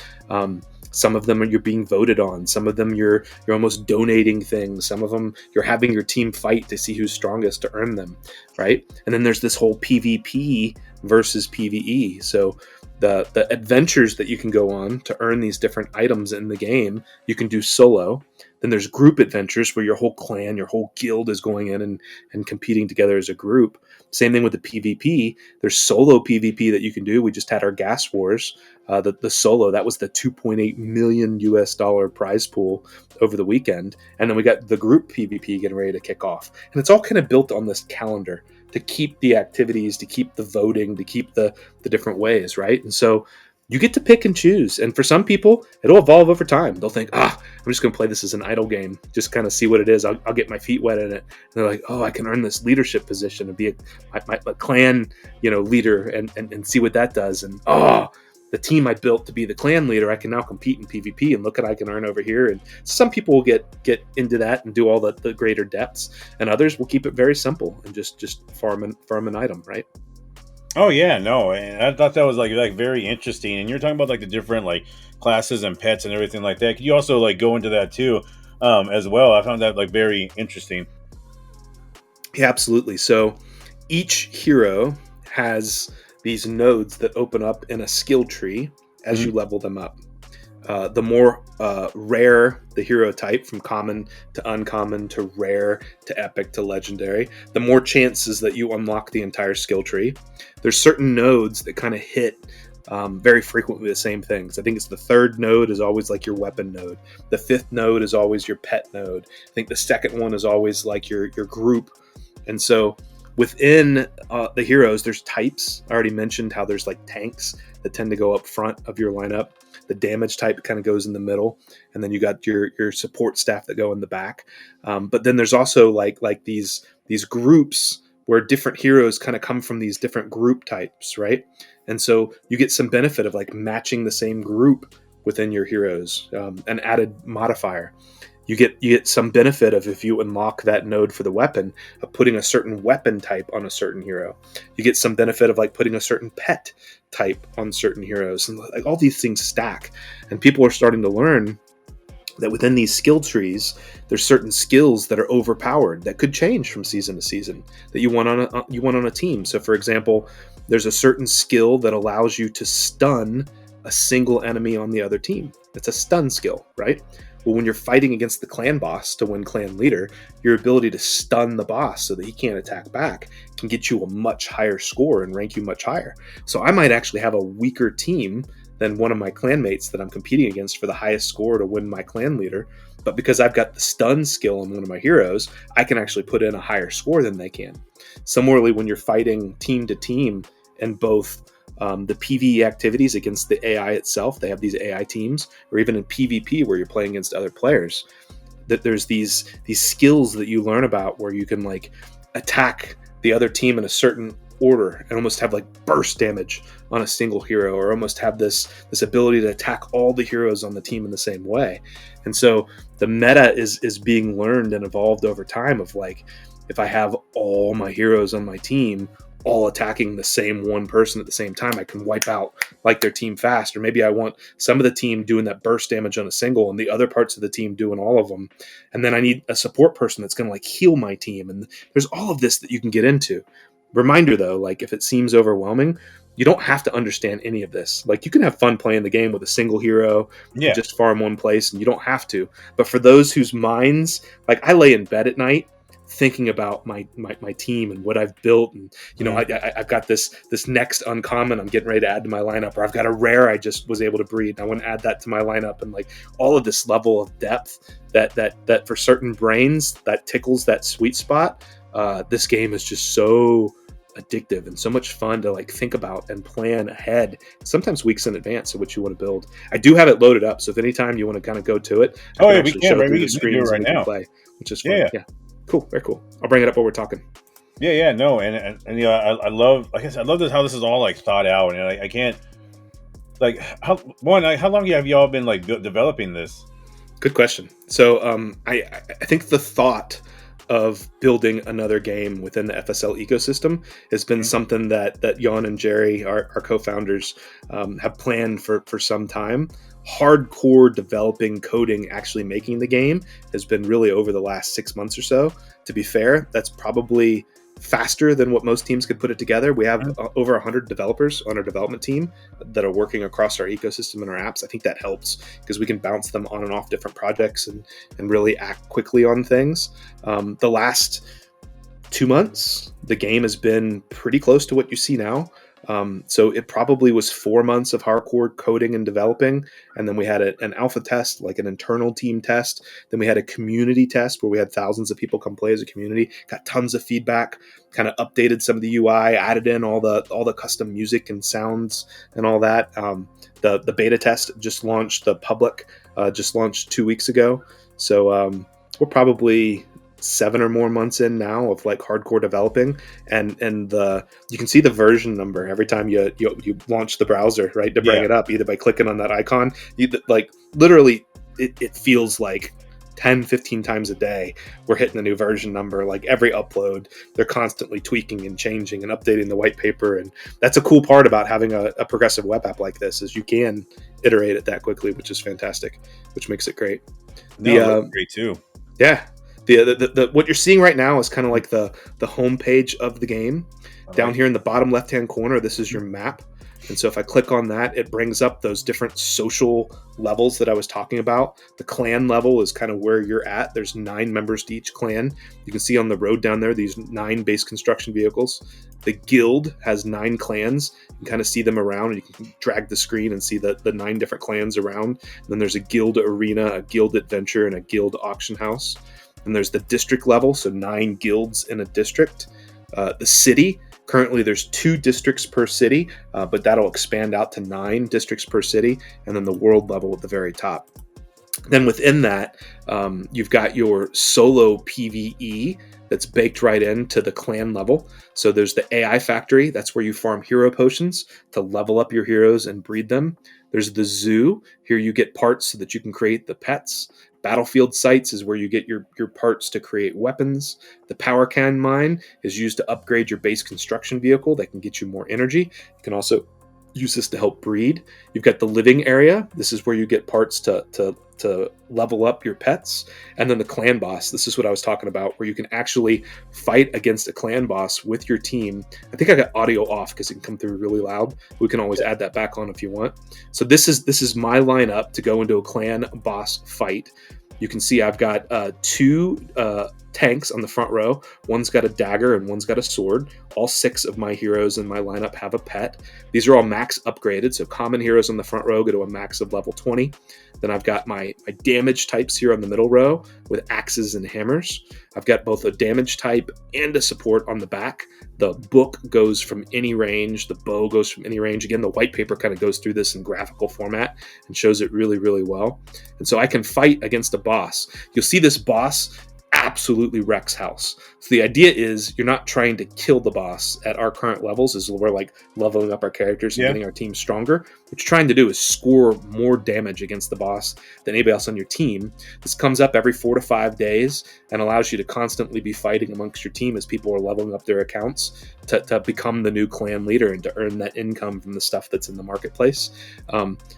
Some of them you're being voted on. Some of them you're almost donating things. Some of them you're having your team fight to see who's strongest to earn them, right? And then there's this whole PvP versus PvE. So the adventures that you can go on to earn these different items in the game, you can do solo. Then there's group adventures where your whole clan, your whole guild is going in and competing together as a group. Same thing with the PvP. There's solo PvP that you can do. We just had our gas wars. The solo, that was the $2.8 million US prize pool over the weekend. And then we got the group PvP getting ready to kick off. And it's all kind of built on this calendar to keep the activities, to keep the voting, to keep the different ways, right? And so you get to pick and choose. And for some people, it'll evolve over time. They'll think, I'm just going to play this as an idle game, just kind of see what it is. I'll get my feet wet in it. And they're like, I can earn this leadership position and be my clan, leader and see what that does. And the team I built to be the clan leader, I can now compete in PvP and look at what I can earn over here. And some people will get into that and do all the greater depths, and others will keep it very simple and just farm an item, right? Oh yeah, no, and I thought that was like very interesting. And you're talking about like the different like classes and pets and everything like that. Could you also like go into that too, as well? I found that like very interesting. Yeah, absolutely. So each hero has these nodes that open up in a skill tree as you level them up. The more rare the hero type, from common to uncommon to rare to epic to legendary, the more chances that you unlock the entire skill tree. There's certain nodes that kind of hit very frequently the same things. I think it's the third node is always like your weapon node. The fifth node is always your pet node. I think the second one is always like your group. And so within the heroes, there's types. I already mentioned how there's like tanks that tend to go up front of your lineup. The damage type kind of goes in the middle, and then you got your support staff that go in the back. But then there's also like these groups where different heroes kind of come from these different group types, right? And so you get some benefit of like matching the same group within your heroes, an added modifier. You get some benefit of, if you unlock that node for the weapon, of putting a certain weapon type on a certain hero. You get some benefit of like putting a certain pet type on certain heroes, and like all these things stack. And people are starting to learn that within these skill trees, there's certain skills that are overpowered that could change from season to season that you want on a team. So, for example, there's a certain skill that allows you to stun a single enemy on the other team. It's a stun skill, right? Well, when you're fighting against the clan boss to win clan leader, your ability to stun the boss so that he can't attack back can get you a much higher score and rank you much higher. So I might actually have a weaker team than one of my clanmates that I'm competing against for the highest score to win my clan leader. But because I've got the stun skill in one of my heroes, I can actually put in a higher score than they can. Similarly, when you're fighting team to team in both the PvE activities against the AI itself, they have these AI teams, or even in PvP where you're playing against other players, that there's these skills that you learn about where you can like attack the other team in a certain order and almost have like burst damage on a single hero, or almost have this ability to attack all the heroes on the team in the same way. And so the meta is being learned and evolved over time of like, if I have all my heroes on my team all attacking the same one person at the same time, I can wipe out like their team fast. Or maybe I want some of the team doing that burst damage on a single and the other parts of the team doing all of them. And then I need a support person that's going to like heal my team. And there's all of this that you can get into. Reminder though, like if it seems overwhelming, you don't have to understand any of this. Like you can have fun playing the game with a single hero, just farm one place, and you don't have to. But for those whose minds, like I lay in bed at night thinking about my team and what I've built, and I've got this next uncommon I'm getting ready to add to my lineup, or I've got a rare I just was able to breed, and I want to add that to my lineup, and like all of this level of depth that for certain brains that tickles that sweet spot. This game is just so addictive and so much fun to like think about and plan ahead, sometimes weeks in advance of what you want to build. I do have it loaded up, so if anytime you want to kind of go to it, I Oh can yeah, we actually can, show right? through the We can do it screens and right we can now. play, which is fun. Yeah. Yeah, cool, very cool. I'll bring it up while we're talking. Yeah, no, and you know, I love, like I said, I love this how this is all like thought out, and I can't like how long have y'all been like developing this? Good question. So I think the thought of building another game within the FSL ecosystem has been Mhm. something that Jan and Jerry, our co-founders, have planned for some time. Hardcore developing, coding, actually making the game has been really over the last 6 months or so. To be fair, that's probably faster than what most teams could put it together. We have over 100 developers on our development team that are working across our ecosystem and our apps. I think that helps because we can bounce them on and off different projects and really act quickly on things. The last 2 months, the game has been pretty close to what you see now. So it probably was 4 months of hardcore coding and developing. And then we had an alpha test, like an internal team test. Then we had a community test where we had thousands of people come play as a community, got tons of feedback, kind of updated some of the UI, added in all the custom music and sounds and all that. The beta test just launched, the public just launched 2 weeks ago. So we're probably 7 or more months in now of like hardcore developing, and you can see the version number every time you launch the browser, right, to bring it up, either by clicking on that icon. You like literally it feels like 10-15 times a day we're hitting a new version number. Like every upload they're constantly tweaking and changing and updating the white paper, and that's a cool part about having a progressive web app like this, is you can iterate it that quickly, which is fantastic, which makes it great. Great too. Yeah. The what you're seeing right now is kind of like the home page of the game. Down here in the bottom left hand corner, this is your map. And so if I click on that, it brings up those different social levels that I was talking about. The clan level is kind of where you're at. There's 9 members to each clan. You can see on the road down there, these 9 base construction vehicles. The guild has 9 clans. You can kind of see them around, and you can drag the screen and see the 9 different clans around. And then there's a guild arena, a guild adventure, and a guild auction house. And there's the district level, so 9 guilds in a district. The city, currently there's 2 districts per city, but that'll expand out to 9 districts per city. And then the world level at the very top. Then within that, you've got your solo PvE that's baked right into the clan level. So there's the AI factory. That's where you farm hero potions to level up your heroes and breed them. There's the zoo. Here you get parts so that you can create the pets. Battlefield sites is where you get your parts to create weapons. The power can mine is used to upgrade your base construction vehicle that can get you more energy. You can also use this to help breed. You've got the living area. This is where you get parts to level up your pets. And then the clan boss. This is what I was talking about, where you can actually fight against a clan boss with your team. I think I got audio off because it can come through really loud. We can always add that back on if you want. So this is my lineup to go into a clan boss fight. You can see I've got 2 tanks on the front row. One's got a dagger and one's got a sword. All 6 of my heroes in my lineup have a pet. These are all max upgraded, so common heroes on the front row go to a max of level 20. Then I've got my damage types here on the middle row with axes and hammers. I've got both a damage type and a support on the back. The book goes from any range. The bow goes from any range. Again, the white paper kind of goes through this in graphical format and shows it really, really well. And so I can fight against a boss. You'll see this boss absolutely wrecks house. So the idea is you're not trying to kill the boss at our current levels, as we're like leveling up our characters and getting our team stronger. What you're trying to do is score more damage against the boss than anybody else on your team. This comes up every 4 to 5 days and allows you to constantly be fighting amongst your team as people are leveling up their accounts to become the new clan leader and to earn that income from the stuff that's in the marketplace.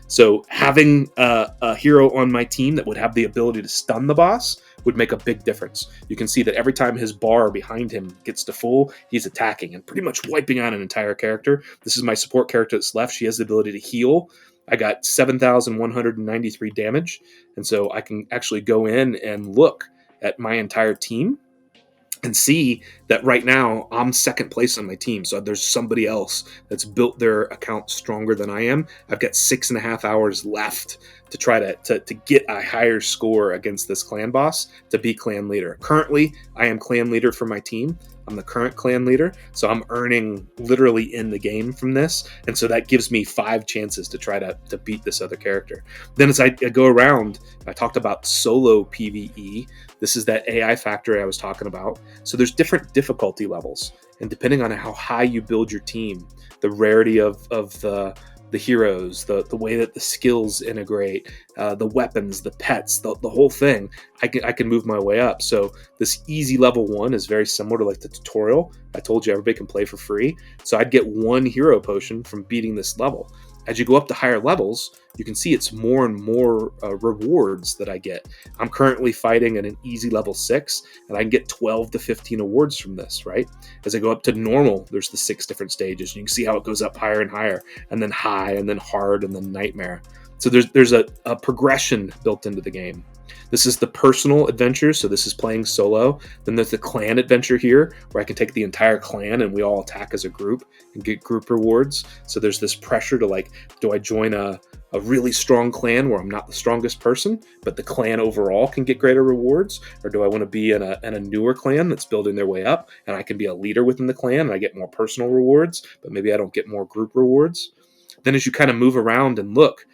So having a hero on my team that would have the ability to stun the boss would make a big difference. You can see that every time his bar behind him gets to full, he's attacking and pretty much wiping out an entire character. This is my support character that's left. She has the ability to heal. I got 7,193 damage, and so I can actually go in and look at my entire team and see that right now I'm second place on my team. So there's somebody else that's built their account stronger than I am. I've got 6.5 hours left to try to get a higher score against this clan boss to be clan leader. Currently, I am clan leader for my team. I'm the current clan leader, so I'm earning literally in the game from this, and so that gives me 5 chances to try to beat this other character. Then as I go around, I talked about solo PvE. This is that AI factory I was talking about. So there's different difficulty levels, and depending on how high you build your team, the rarity of the heroes, the way that the skills integrate, the weapons, the pets, the whole thing, I can move my way up. So this easy level 1 is very similar to like the tutorial. I told you everybody can play for free. So I'd get 1 hero potion from beating this level. As you go up to higher levels, you can see it's more and more rewards that I get. I'm currently fighting at an easy level 6, and I can get 12 to 15 awards from this, right? As I go up to normal, there's the 6 different stages. And you can see how it goes up higher and higher, and then high, and then hard, and then nightmare. So there's a progression built into the game. This is the personal adventure, so this is playing solo. Then there's the clan adventure here, where I can take the entire clan and we all attack as a group and get group rewards. So there's this pressure to like, do I join a really strong clan where I'm not the strongest person, but the clan overall can get greater rewards? Or do I want to be in a newer clan that's building their way up, and I can be a leader within the clan and I get more personal rewards, but maybe I don't get more group rewards? Then as you kind of move around and look,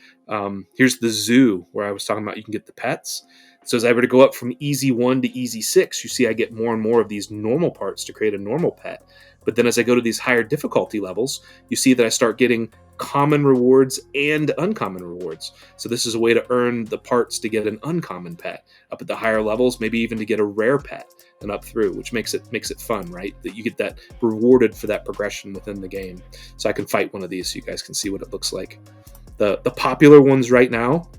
here's the zoo where I was talking about you can get the pets. So as I were to go up from easy 1 to easy 6, you see I get more and more of these normal parts to create a normal pet. But then as I go to these higher difficulty levels, you see that I start getting common rewards and uncommon rewards. So this is a way to earn the parts to get an uncommon pet. Up at the higher levels, maybe even to get a rare pet, and up through, which makes it fun, right? That you get that rewarded for that progression within the game. So I can fight one of these so you guys can see what it looks like. The popular ones right now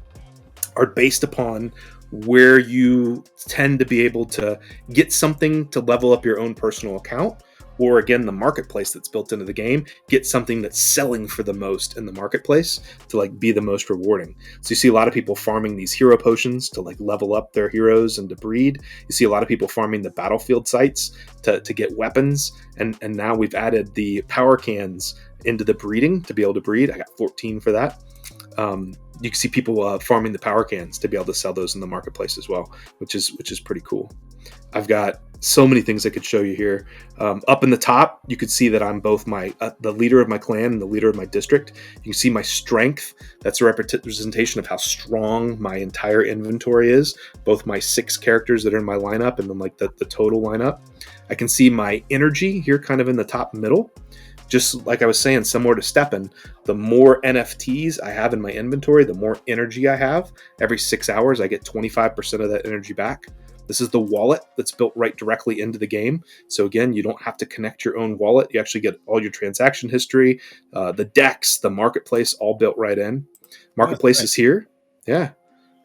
are based upon where you tend to be able to get something to level up your own personal account, or again, the marketplace that's built into the game, get something that's selling for the most in the marketplace to like be the most rewarding. So you see a lot of people farming these hero potions to like level up their heroes and to breed. You see a lot of people farming the battlefield sites to get weapons. And now we've added the power cans into the breeding to be able to breed. I got 14 for that. You can see people farming the power cans to be able to sell those in the marketplace as well, which is pretty cool. I've got so many things I could show you here. Up in the top, you could see that I'm both the leader of my clan and the leader of my district. You can see my strength. That's a representation of how strong my entire inventory is, both my 6 characters that are in my lineup and then like the total lineup. I can see my energy here kind of in the top middle. Just like I was saying, similar to Stepn, the more NFTs I have in my inventory, the more energy I have. Every 6 hours, I get 25% of that energy back. This is the wallet that's built right directly into the game. So again, you don't have to connect your own wallet. You actually get all your transaction history, the decks, the marketplace, all built right in. Marketplace is here. Yeah.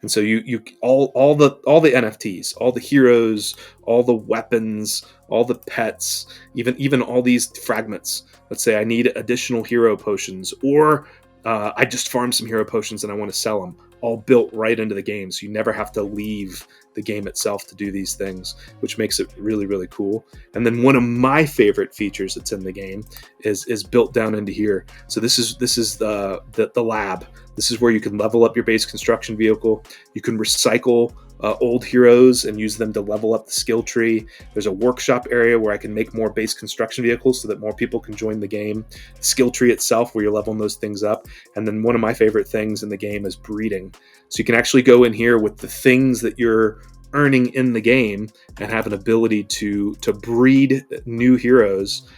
And so you all the NFTs, all the heroes, all the weapons, all the pets, even all these fragments. Let's say I need additional hero potions, or I just farmed some hero potions and I want to sell them. All built right into the game, so you never have to leave the game itself to do these things, which makes it really, really cool. And then one of my favorite features that's in the game is built down into here. So this is the lab. This is where you can level up your base construction vehicle. You can recycle old heroes and use them to level up the skill tree. There's a workshop area where I can make more base construction vehicles so that more people can join the game. Skill tree itself, where you're leveling those things up. And then one of my favorite things in the game is breeding. So you can actually go in here with the things that you're earning in the game and have an ability to breed new heroes.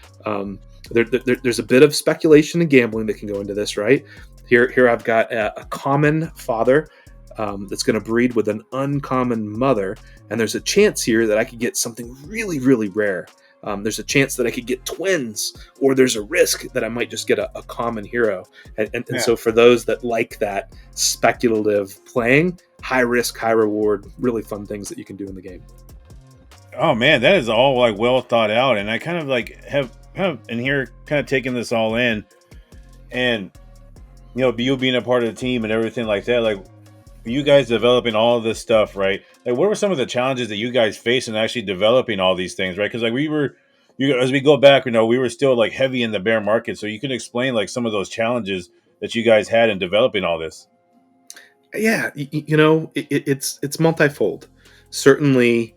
There's a bit of speculation and gambling that can go into this, right? Here I've got a common father that's going to breed with an uncommon mother, and there's a chance here that I could get something really, really rare. There's a chance that I could get twins, or there's a risk that I might just get a common hero. And so for those that like that speculative playing, high risk, high reward, really fun things that you can do in the game. Oh man, that is all like well thought out, and I kind of like have kind of in here kind of taking this all in, and you being a part of the team and everything like that, like you guys developing all of this stuff, right? Like, what were some of the challenges that you guys faced in actually developing all these things, right? Because like as we go back, we were still like heavy in the bear market, so you can explain like some of those challenges that you guys had in developing all this. Yeah, it's multifold. Certainly,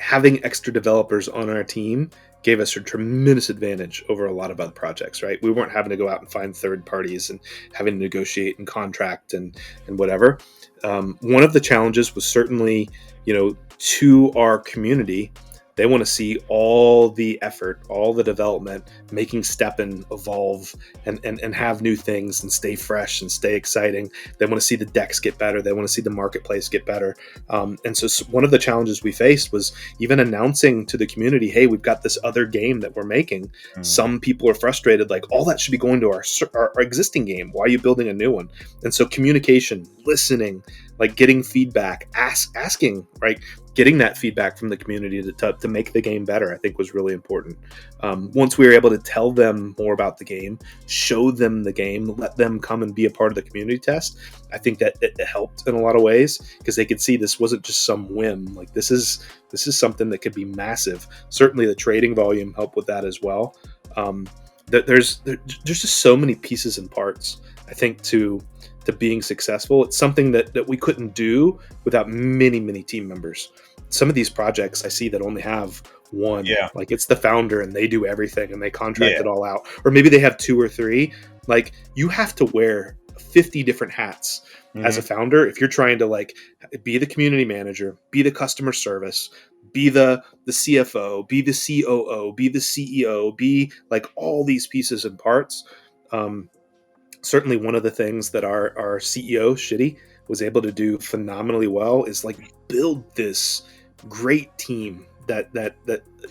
having extra developers on our team gave us a tremendous advantage over a lot of other projects, right? We weren't having to go out and find third parties and having to negotiate and contract and whatever. One of the challenges was certainly, to our community, they want to see all the effort, all the development, making Stepn evolve and have new things and stay fresh and stay exciting. They want to see the decks get better. They want to see the marketplace get better. And so one of the challenges we faced was even announcing to the community, hey, we've got this other game that we're making. Some people are frustrated, like, all that should be going to our existing game. Why are you building a new one? And so communication, listening, like getting feedback, asking, right? Getting that feedback from the community to make the game better, I think, was really important. Once we were able to tell them more about the game, show them the game, let them come and be a part of the community test, I think that it helped in a lot of ways, because they could see this wasn't just some whim. Like, this is something that could be massive. Certainly the trading volume helped with that as well. There's just so many pieces and parts, I think, to being successful. It's something that we couldn't do without many team members. Some of these projects I see that only have one, like it's the founder and they do everything and they contract it all out, or maybe they have 2 or 3. Like, you have to wear 50 different hats as a founder if you're trying to, like, be the community manager, be the customer service, be the CFO, be the COO, be the CEO, be like all these pieces and parts. Certainly one of the things that our CEO, Shitty, was able to do phenomenally well is, like, build this great team that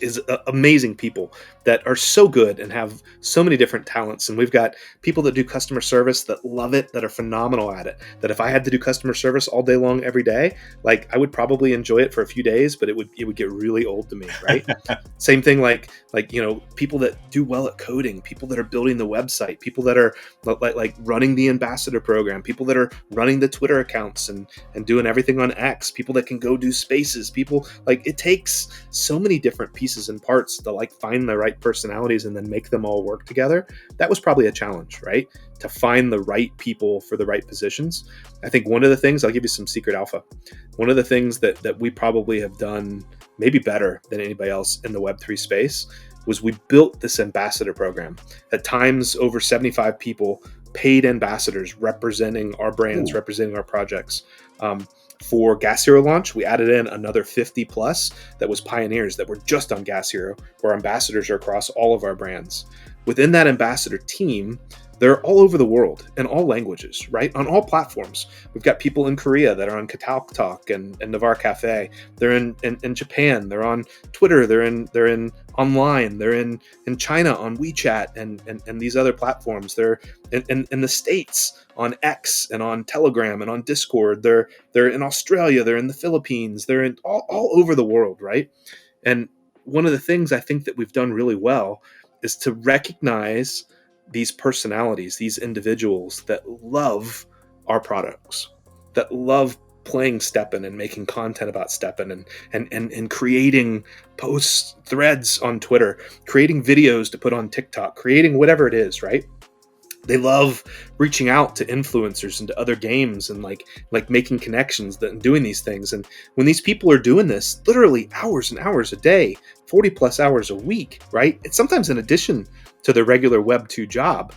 is amazing people that are so good and have so many different talents. And we've got people that do customer service that love it, that are phenomenal at it, that if I had to do customer service all day long every day, like, I would probably enjoy it for a few days, but it would get really old to me, right? Same thing, like people that do well at coding, people that are building the website, people that are like running the ambassador program, people that are running the Twitter accounts and doing everything on X, people that can go do spaces, people, like, it takes so many different pieces and parts to, like, find the right personalities and then make them all work together. That was probably a challenge, right? To find the right people for the right positions. I think one of the things, I'll give you some secret alpha. One of the things that we probably have done maybe better than anybody else in the Web3 space was we built this ambassador program. At times, over 75 people, paid ambassadors representing our brands, representing our projects. For Gas Hero launch, we added in another 50 plus that was pioneers that were just on Gas Hero, where ambassadors are across all of our brands. Within that ambassador team, they're all over the world in all languages, right? On all platforms. We've got people in Korea that are on Katalk Talk and Navar Cafe. They're in Japan. They're on Twitter. They're in online. They're in China on WeChat and these other platforms. They're in the States on X and on Telegram and on Discord. They're in Australia. They're in the Philippines. They're in all over the world, right? And one of the things I think that we've done really well is to recognize these personalities, these individuals that love our products, that love playing Stepn and making content about Stepn and creating posts, threads on Twitter, creating videos to put on TikTok, creating whatever it is, right? They love reaching out to influencers and to other games and like making connections and doing these things. And when these people are doing this, literally hours and hours a day, 40 plus hours a week, right? It's sometimes in addition to their regular Web 2 job,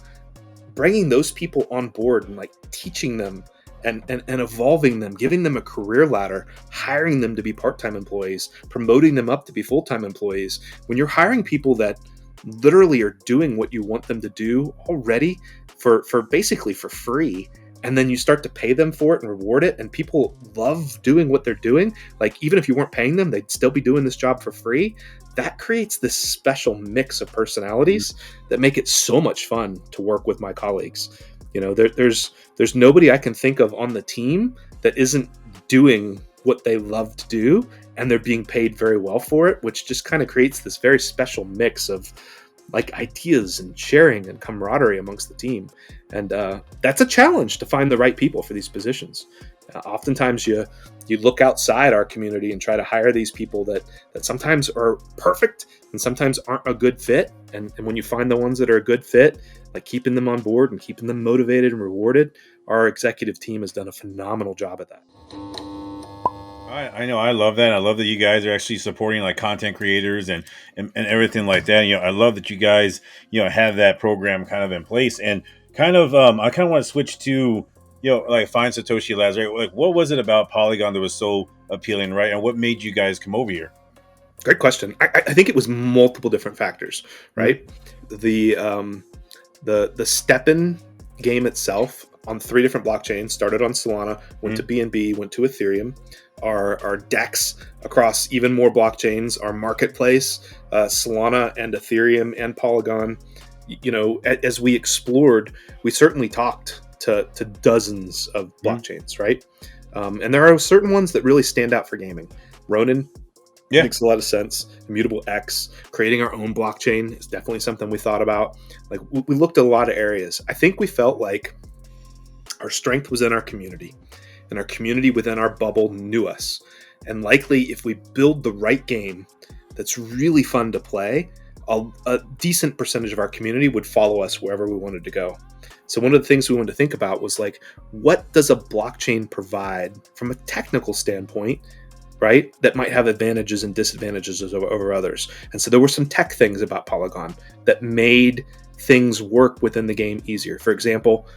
bringing those people on board and, like, teaching them and evolving them, giving them a career ladder, hiring them to be part-time employees, promoting them up to be full-time employees. When you're hiring people that literally are doing what you want them to do already for basically for free, and then you start to pay them for it and reward it, and people love doing what they're doing, like, even if you weren't paying them, they'd still be doing this job for free. That creates this special mix of personalities that make it so much fun to work with my colleagues. There's nobody I can think of on the team that isn't doing what they love to do, and they're being paid very well for it, which just kind of creates this very special mix of, like, ideas and sharing and camaraderie amongst the team. And that's a challenge to find the right people for these positions. Oftentimes you look outside our community and try to hire these people that sometimes are perfect and sometimes aren't a good fit. And when you find the ones that are a good fit, like keeping them on board and keeping them motivated and rewarded, our executive team has done a phenomenal job at that. I know. I love that. I love that you guys are actually supporting like content creators and everything like that. I love that you guys, have that program kind of in place. And kind of, I kind of want to switch to, like Find Satoshi Labs, right? Like, what was it about Polygon that was so appealing, right? And what made you guys come over here? Great question. I think it was multiple different factors, right? The Stepn game itself on 3 different blockchains, started on Solana, went to BNB, went to Ethereum. Our DEX across even more blockchains, our marketplace, Solana and Ethereum and Polygon. As we explored, we certainly talked to dozens of blockchains, right? And there are certain ones that really stand out for gaming. Ronin makes a lot of sense. Immutable X, creating our own blockchain is definitely something we thought about. Like we looked at a lot of areas. I think we felt like our strength was in our community, and our community within our bubble knew us. And likely, if we build the right game that's really fun to play, a decent percentage of our community would follow us wherever we wanted to go. So one of the things we wanted to think about was like, what does a blockchain provide from a technical standpoint, right, that might have advantages and disadvantages over others? And so there were some tech things about Polygon that made things work within the game easier. For example,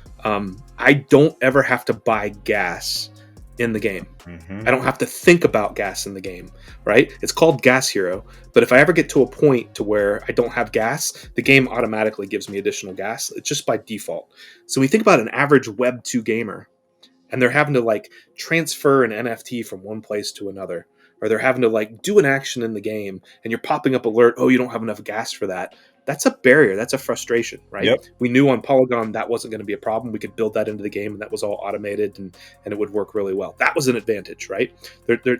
I don't ever have to buy gas in the game. I don't have to think about gas in the game, right? It's called Gas Hero, but if I ever get to a point to where I don't have gas, the game automatically gives me additional gas. It's just by default. So we think about an average Web 2 gamer, and they're having to like transfer an NFT from one place to another, or they're having to like do an action in the game, and you're popping up alert, oh, you don't have enough gas for that. That's a barrier. That's a frustration, right? Yep. We knew on Polygon that wasn't going to be a problem. We could build that into the game, and that was all automated, and it would work really well. That was an advantage, right?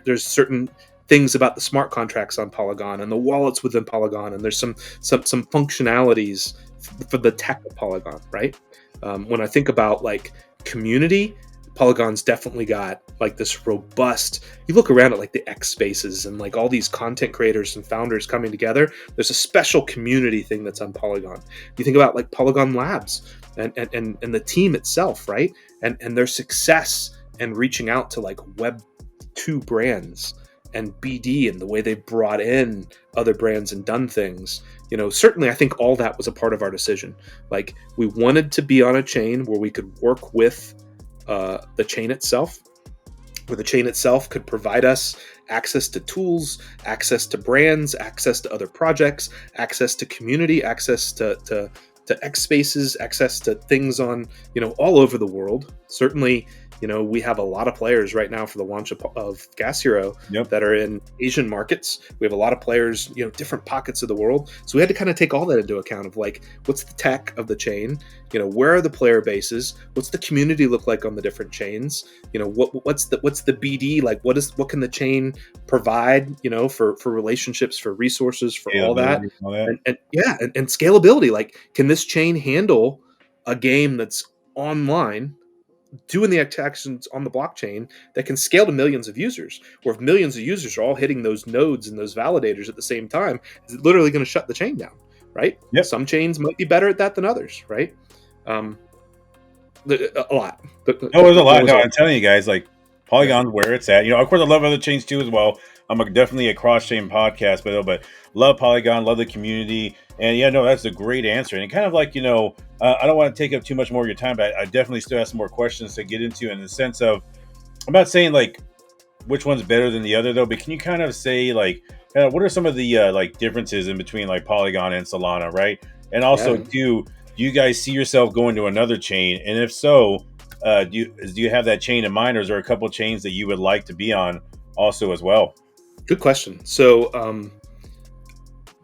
There's certain things about the smart contracts on Polygon and the wallets within Polygon, and there's some functionalities for the tech of Polygon, right? When I think about like community, Polygon's definitely got like this robust, you look around at like the X spaces and like all these content creators and founders coming together, there's a special community thing that's on Polygon. You think about like Polygon Labs and the team itself, right? And their success and reaching out to like Web 2 brands and BD and the way they brought in other brands and done things. Certainly I think all that was a part of our decision. Like we wanted to be on a chain where we could work with the chain itself, where the chain itself could provide us access to tools, access to brands, access to other projects, access to community, access to X spaces, access to things on, all over the world. Certainly, we have a lot of players right now for the launch of Gas Hero that are in Asian markets. We have a lot of players, different pockets of the world. So we had to kind of take all that into account of like, what's the tech of the chain? Where are the player bases? What's the community look like on the different chains? What's the BD like? What can the chain provide? For relationships, for resources, for all that. And scalability. Like, can this chain handle a game that's online, doing the actions on the blockchain that can scale to millions of users? Or if millions of users are all hitting those nodes and those validators at the same time, is it literally going to shut the chain down, right? Yep. Some chains might be better at that than others, right? A lot. There's a lot. No, I'm telling you guys, like Polygon's where it's at. Of course, I love other chains too as well. I'm definitely a cross-chain podcast, but love Polygon, love the community. And that's a great answer. And kind of like, I don't want to take up too much more of your time, but I definitely still have some more questions to get into in the sense of, I'm not saying like which one's better than the other though, but can you kind of say like, what are some of the like differences in between like Polygon and Solana, right? And also do you guys see yourself going to another chain? And if so, do you have that chain in mind, or is there a couple chains that you would like to be on also as well? Good question. So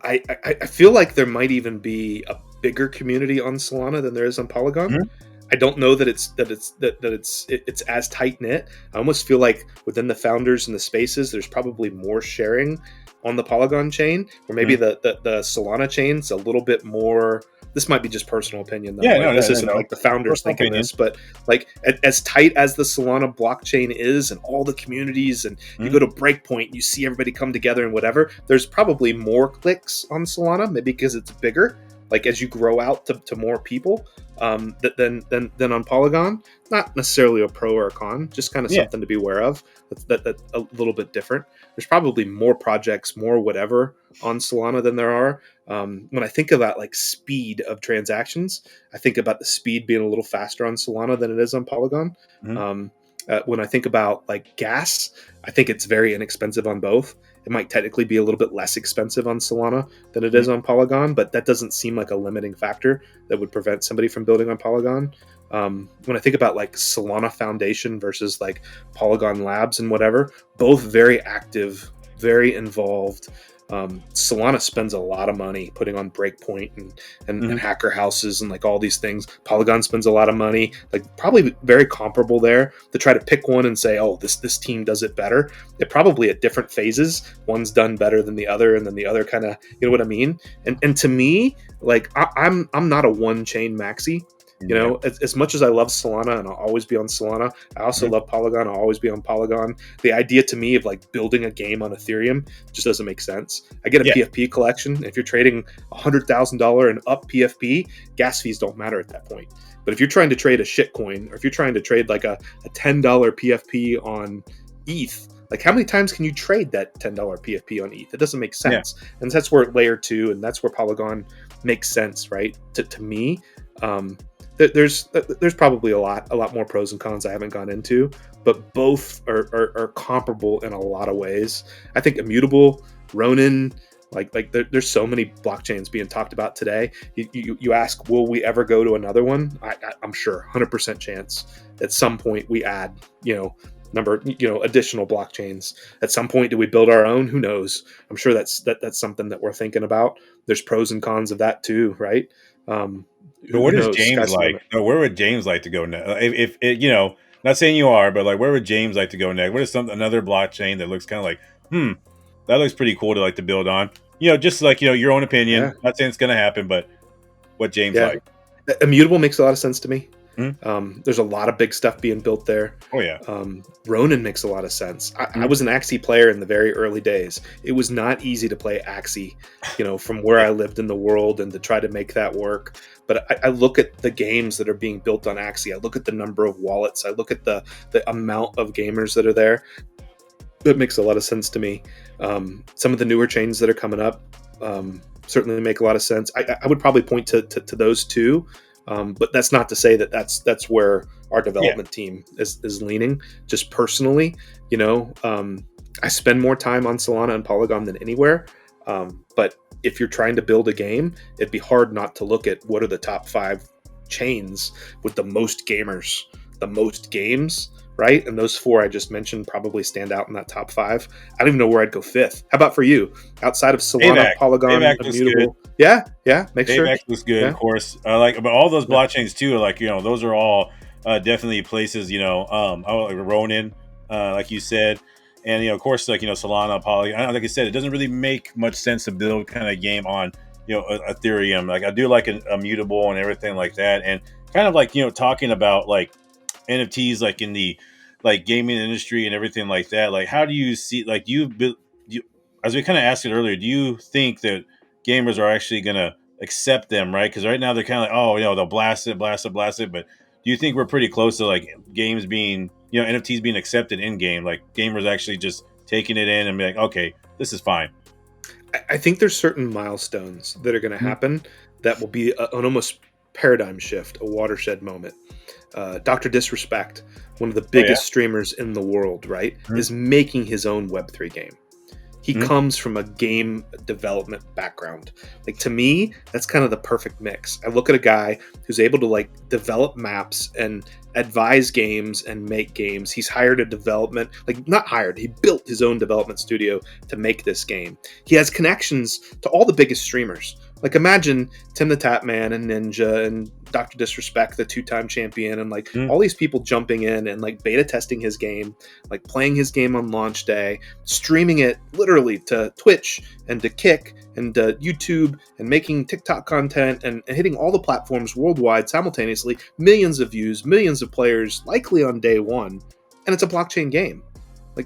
I feel like there might even be a bigger community on Solana than there is on Polygon. Mm-hmm. I don't know that it's as tight knit. I almost feel like within the founders and the spaces, there's probably more sharing on the Polygon chain, or maybe the Solana chain's a little bit more. This might be just personal opinion, though. This isn't like the founders thinking this, but like as tight as the Solana blockchain is, and all the communities, and you go to Breakpoint, and you see everybody come together and whatever. There's probably more clicks on Solana, maybe because it's bigger. like as you grow out to more people, than on Polygon. Not necessarily a pro or a con, just kind of Yeah. something to be aware of. That's a little bit different. There's probably more projects, more whatever on Solana than there are. When I think about like speed of transactions, I think about the speed being a little faster on Solana than it is on Polygon. Mhm. When I think about like gas, I think it's very inexpensive on both. It might technically be a little bit less expensive on Solana than it is on Polygon, but that doesn't seem like a limiting factor that would prevent somebody from building on Polygon. When I think about like Solana Foundation versus like Polygon Labs and whatever, both very active, very involved. Solana spends a lot of money putting on Breakpoint and hacker houses and like all these things. Polygon spends a lot of money, like probably very comparable there. To try to pick one and say, oh, this team does it better. It probably at different phases. One's done better than the other, and then the other kind of, you know what I mean? And to me, like I'm not a one chain maxi. You know, as much as I love Solana and I'll always be on Solana, I also love Polygon. I'll always be on Polygon. The idea to me of like building a game on Ethereum just doesn't make sense. I get a PFP collection. If you're trading $100,000 and up PFP, gas fees don't matter at that point. But if you're trying to trade a shit coin, or if you're trying to trade like a $10 PFP on ETH, like how many times can you trade that $10 PFP on ETH? It doesn't make sense. Yeah. And that's where layer 2 and that's where Polygon makes sense, right? To me, there's probably a lot more pros and cons I haven't gone into, but both are comparable in a lot of ways. I think Immutable, Ronin, like there's so many blockchains being talked about today. You ask, will we ever go to another one? I'm sure, 100% chance at some point we add, additional blockchains. At some point, do we build our own? Who knows? I'm sure that's something that we're thinking about. There's pros and cons of that too, right? But where does James like? Where would James like to go next? If not saying you are, but like, where would James like to go next? What is another blockchain that looks kind of like, that looks pretty cool to build on? Just like your own opinion. Yeah. Not saying it's going to happen, but what James like? Immutable makes a lot of sense to me. There's a lot of big stuff being built there. Oh yeah. Ronin makes a lot of sense. I was an Axie player in the very early days. It was not easy to play Axie, from where I lived in the world and to try to make that work. But I look at the games that are being built on Axie. I look at the number of wallets. I look at the amount of gamers that are there. That makes a lot of sense to me. Some of the newer chains that are coming up certainly make a lot of sense. I would probably point to those two. But that's not to say that's where our development team is leaning. Just personally, I spend more time on Solana and Polygon than anywhere. But if you're trying to build a game, it'd be hard not to look at what are the top 5 chains with the most gamers, the most games, right? And those 4 I just mentioned probably stand out in that top 5. I don't even know where I'd go 5th. How about for you? Outside of Solana, Polygon, Immutable. Yeah. Make sure. Payback looks good, of course. But all those blockchains too, those are all definitely places. Ronin, like you said, and of course, Solana, Polygon. Like I said, it doesn't really make much sense to build kind of game on Ethereum. Like I do like an Immutable and everything like that, and kind of talking about NFTs in the gaming industry and everything like that. Like, how do you see as we kind of asked it earlier, do you think that gamers are actually going to accept them, right? Because right now they're kind of they'll blast it. But do you think we're pretty close to games being, NFTs being accepted in game, gamers actually just taking it in and be like, okay, this is fine? I think there's certain milestones that are going to happen that will be an almost paradigm shift, a watershed moment. Dr. Disrespect, one of the biggest streamers in the world, right, is making his own Web3 game. He comes from a game development background. To me, that's kind of the perfect mix. I look at a guy who's able to develop maps and advise games and make games. He's hired a development, not hired, he built his own development studio to make this game. He has connections to all the biggest streamers. Imagine Tim the Tatman and Ninja and Dr. Disrespect, the 2-time champion, and all these people jumping in and beta testing his game, playing his game on launch day, streaming it literally to Twitch and to Kick and to YouTube and making TikTok content and hitting all the platforms worldwide simultaneously, millions of views, millions of players, likely on day one, and it's a blockchain game.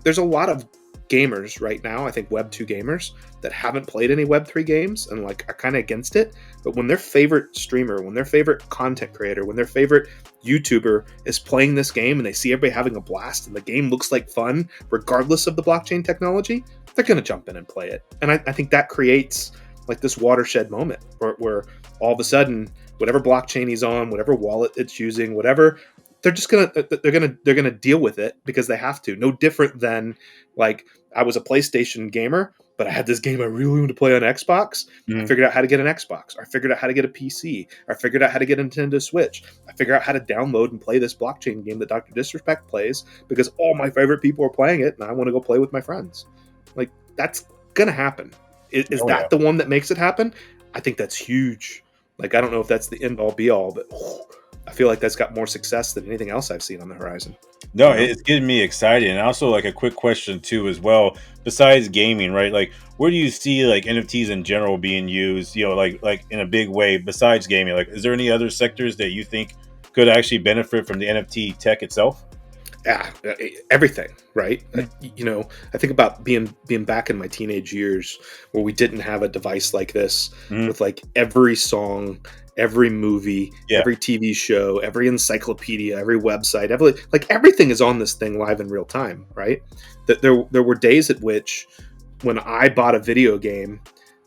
There's a lot of gamers right now, I think Web 2 gamers that haven't played any Web 3 games and like are kind of against it, but when their favorite streamer, when their favorite content creator, when their favorite YouTuber is playing this game and they see everybody having a blast and the game looks like fun regardless of the blockchain technology, they're going to jump in and play it. And I think that creates like this watershed moment where all of a sudden whatever blockchain he's on, whatever wallet it's using, whatever, they're gonna deal with it because they have to. No different than like I was a PlayStation gamer, but I had this game I really wanted to play on Xbox. I figured out how to get an Xbox. Or I figured out how to get a PC. Or I figured out how to get a Nintendo Switch. I figured out how to download and play this blockchain game that Dr. Disrespect plays because all my favorite people are playing it, and I want to go play with my friends. Like that's gonna happen. Is that the one that makes it happen? I think that's huge. Like I don't know if that's the end all be all, but I feel like that's got more success than anything else I've seen on the horizon. No, it's getting me excited. And also like a quick question too as well, besides gaming, right? Like where do you see like NFTs in general being used, like in a big way besides gaming? Like is there any other sectors that you think could actually benefit from the NFT tech itself? Yeah, everything, right? I think about being back in my teenage years where we didn't have a device like this with like every song, every movie, every TV show, every encyclopedia, every website, everything is on this thing live in real time, right? That there were days at which when I bought a video game,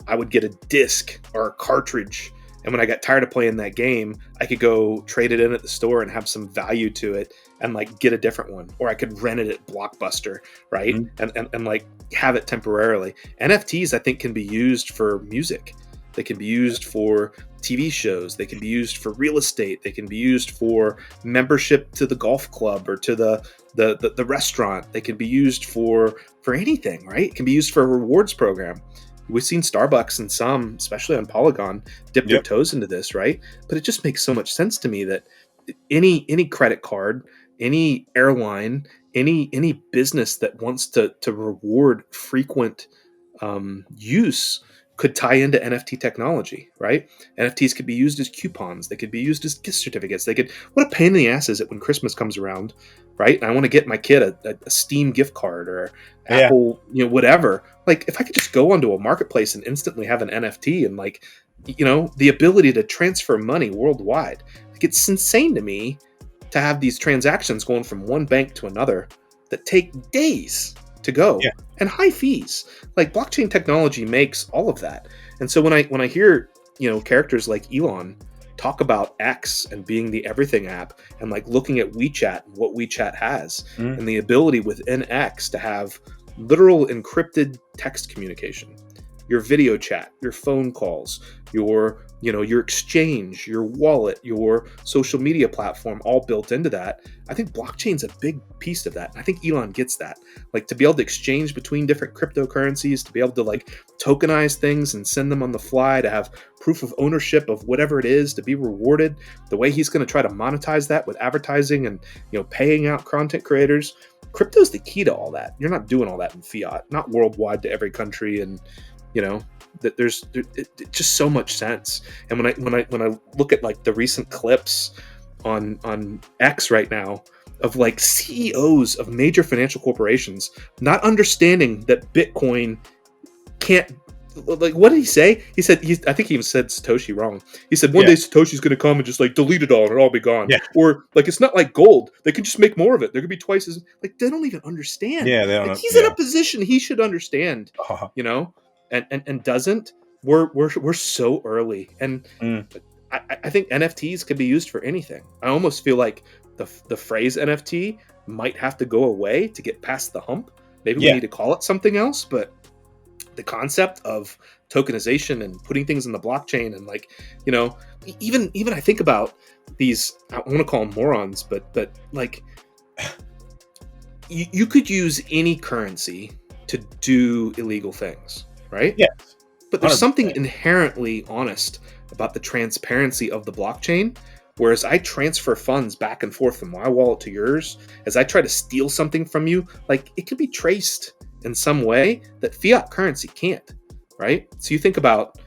I would get a disc or a cartridge. And when I got tired of playing that game, I could go trade it in at the store and have some value to it and like get a different one. Or I could rent it at Blockbuster, right? And like have it temporarily. NFTs, I think, can be used for music. They can be used for TV shows. They can be used for real estate. They can be used for membership to the golf club or to the restaurant. They can be used for anything, right? It can be used for a rewards program. We've seen Starbucks and some, especially on Polygon, dip their toes into this, right? But it just makes so much sense to me that any credit card, any airline, any business that wants to reward frequent use could tie into NFT technology, right? NFTs could be used as coupons. They could be used as gift certificates. What a pain in the ass is it when Christmas comes around, right? And I want to get my kid a Steam gift card or Apple, whatever. Like if I could just go onto a marketplace and instantly have an NFT and like, the ability to transfer money worldwide. Like it's insane to me to have these transactions going from one bank to another that take days to go and high fees. Like blockchain technology makes all of that. And so when I hear, characters like Elon talk about X and being the everything app and like looking at WeChat and what WeChat has and the ability within X to have literal encrypted text communication, your video chat, your phone calls, your exchange, your wallet, your social media platform, all built into that. I think blockchain's a big piece of that. I think Elon gets that. Like to be able to exchange between different cryptocurrencies, to be able to like tokenize things and send them on the fly, to have proof of ownership of whatever it is, to be rewarded, the way he's going to try to monetize that with advertising and, paying out content creators. Crypto's the key to all that. You're not doing all that in fiat, not worldwide to every country. And, that there's just so much sense. And when I look at like the recent clips on X right now of like CEOs of major financial corporations not understanding that Bitcoin can't, like, what did he say? He said, I think he even said Satoshi wrong. He said one day Satoshi's going to come and just like delete it all and it'll all be gone. Yeah. Or like, it's not like gold. They can just make more of it. There could be twice as, like, they don't even understand. Yeah. Like, he's in a position he should understand, and doesn't. We're so early. And I think NFTs can be used for anything. I almost feel like the phrase NFT might have to go away to get past the hump. Maybe we need to call it something else, but the concept of tokenization and putting things in the blockchain and like, even I think about these, I want to call them morons, but like you could use any currency to do illegal things, right? Yes. But there's 100%. Something inherently honest about the transparency of the blockchain. Whereas I transfer funds back and forth from my wallet to yours, as I try to steal something from you, like it can be traced in some way that fiat currency can't, right? So you think about,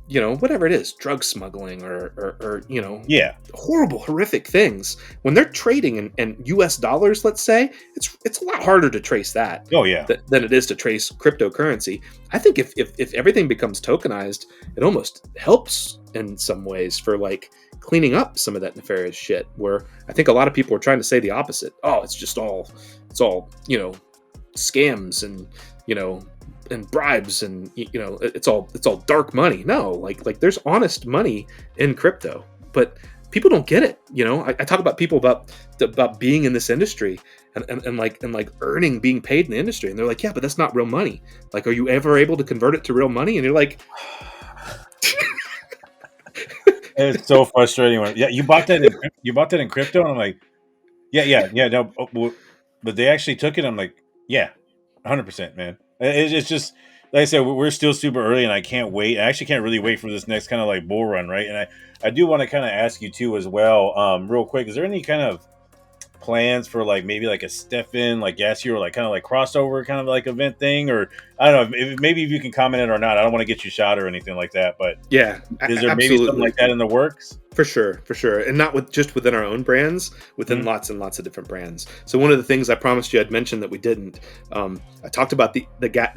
whatever it is, drug smuggling or Yeah. horrible, horrific things. When they're trading in US dollars, let's say, it's a lot harder to trace that Oh yeah. than it is to trace cryptocurrency. I think if everything becomes tokenized, it almost helps in some ways for like cleaning up some of that nefarious shit, where I think a lot of people are trying to say the opposite. Oh, it's all scams and bribes, and it's all dark money. No, like there's honest money in crypto, but people don't get it. I talk about people about being in this industry and like earning, being paid in the industry, and they're like, yeah, but that's not real money. Like, are you ever able to convert it to real money? And you're like, It's so frustrating when you bought that in crypto, and I'm like, yeah, no, but they actually took it. I'm like, yeah, 100%, man. It's just like I said, we're still super early, and I can't wait. I actually can't really wait for this next kind of like bull run, right? And I do want to kind of ask you too as well, real quick. Is there any kind of plans for like maybe like a Stepn, like Gas Hero, like kind of like crossover kind of like event thing? Or I don't know, maybe if you can comment it or not. I don't want to get you shot or anything like that, but yeah, is there maybe something like that in the works? For sure, and not just within our own brands, within lots and lots of different brands. So one of the things I promised you I'd mention that we didn't, I talked about the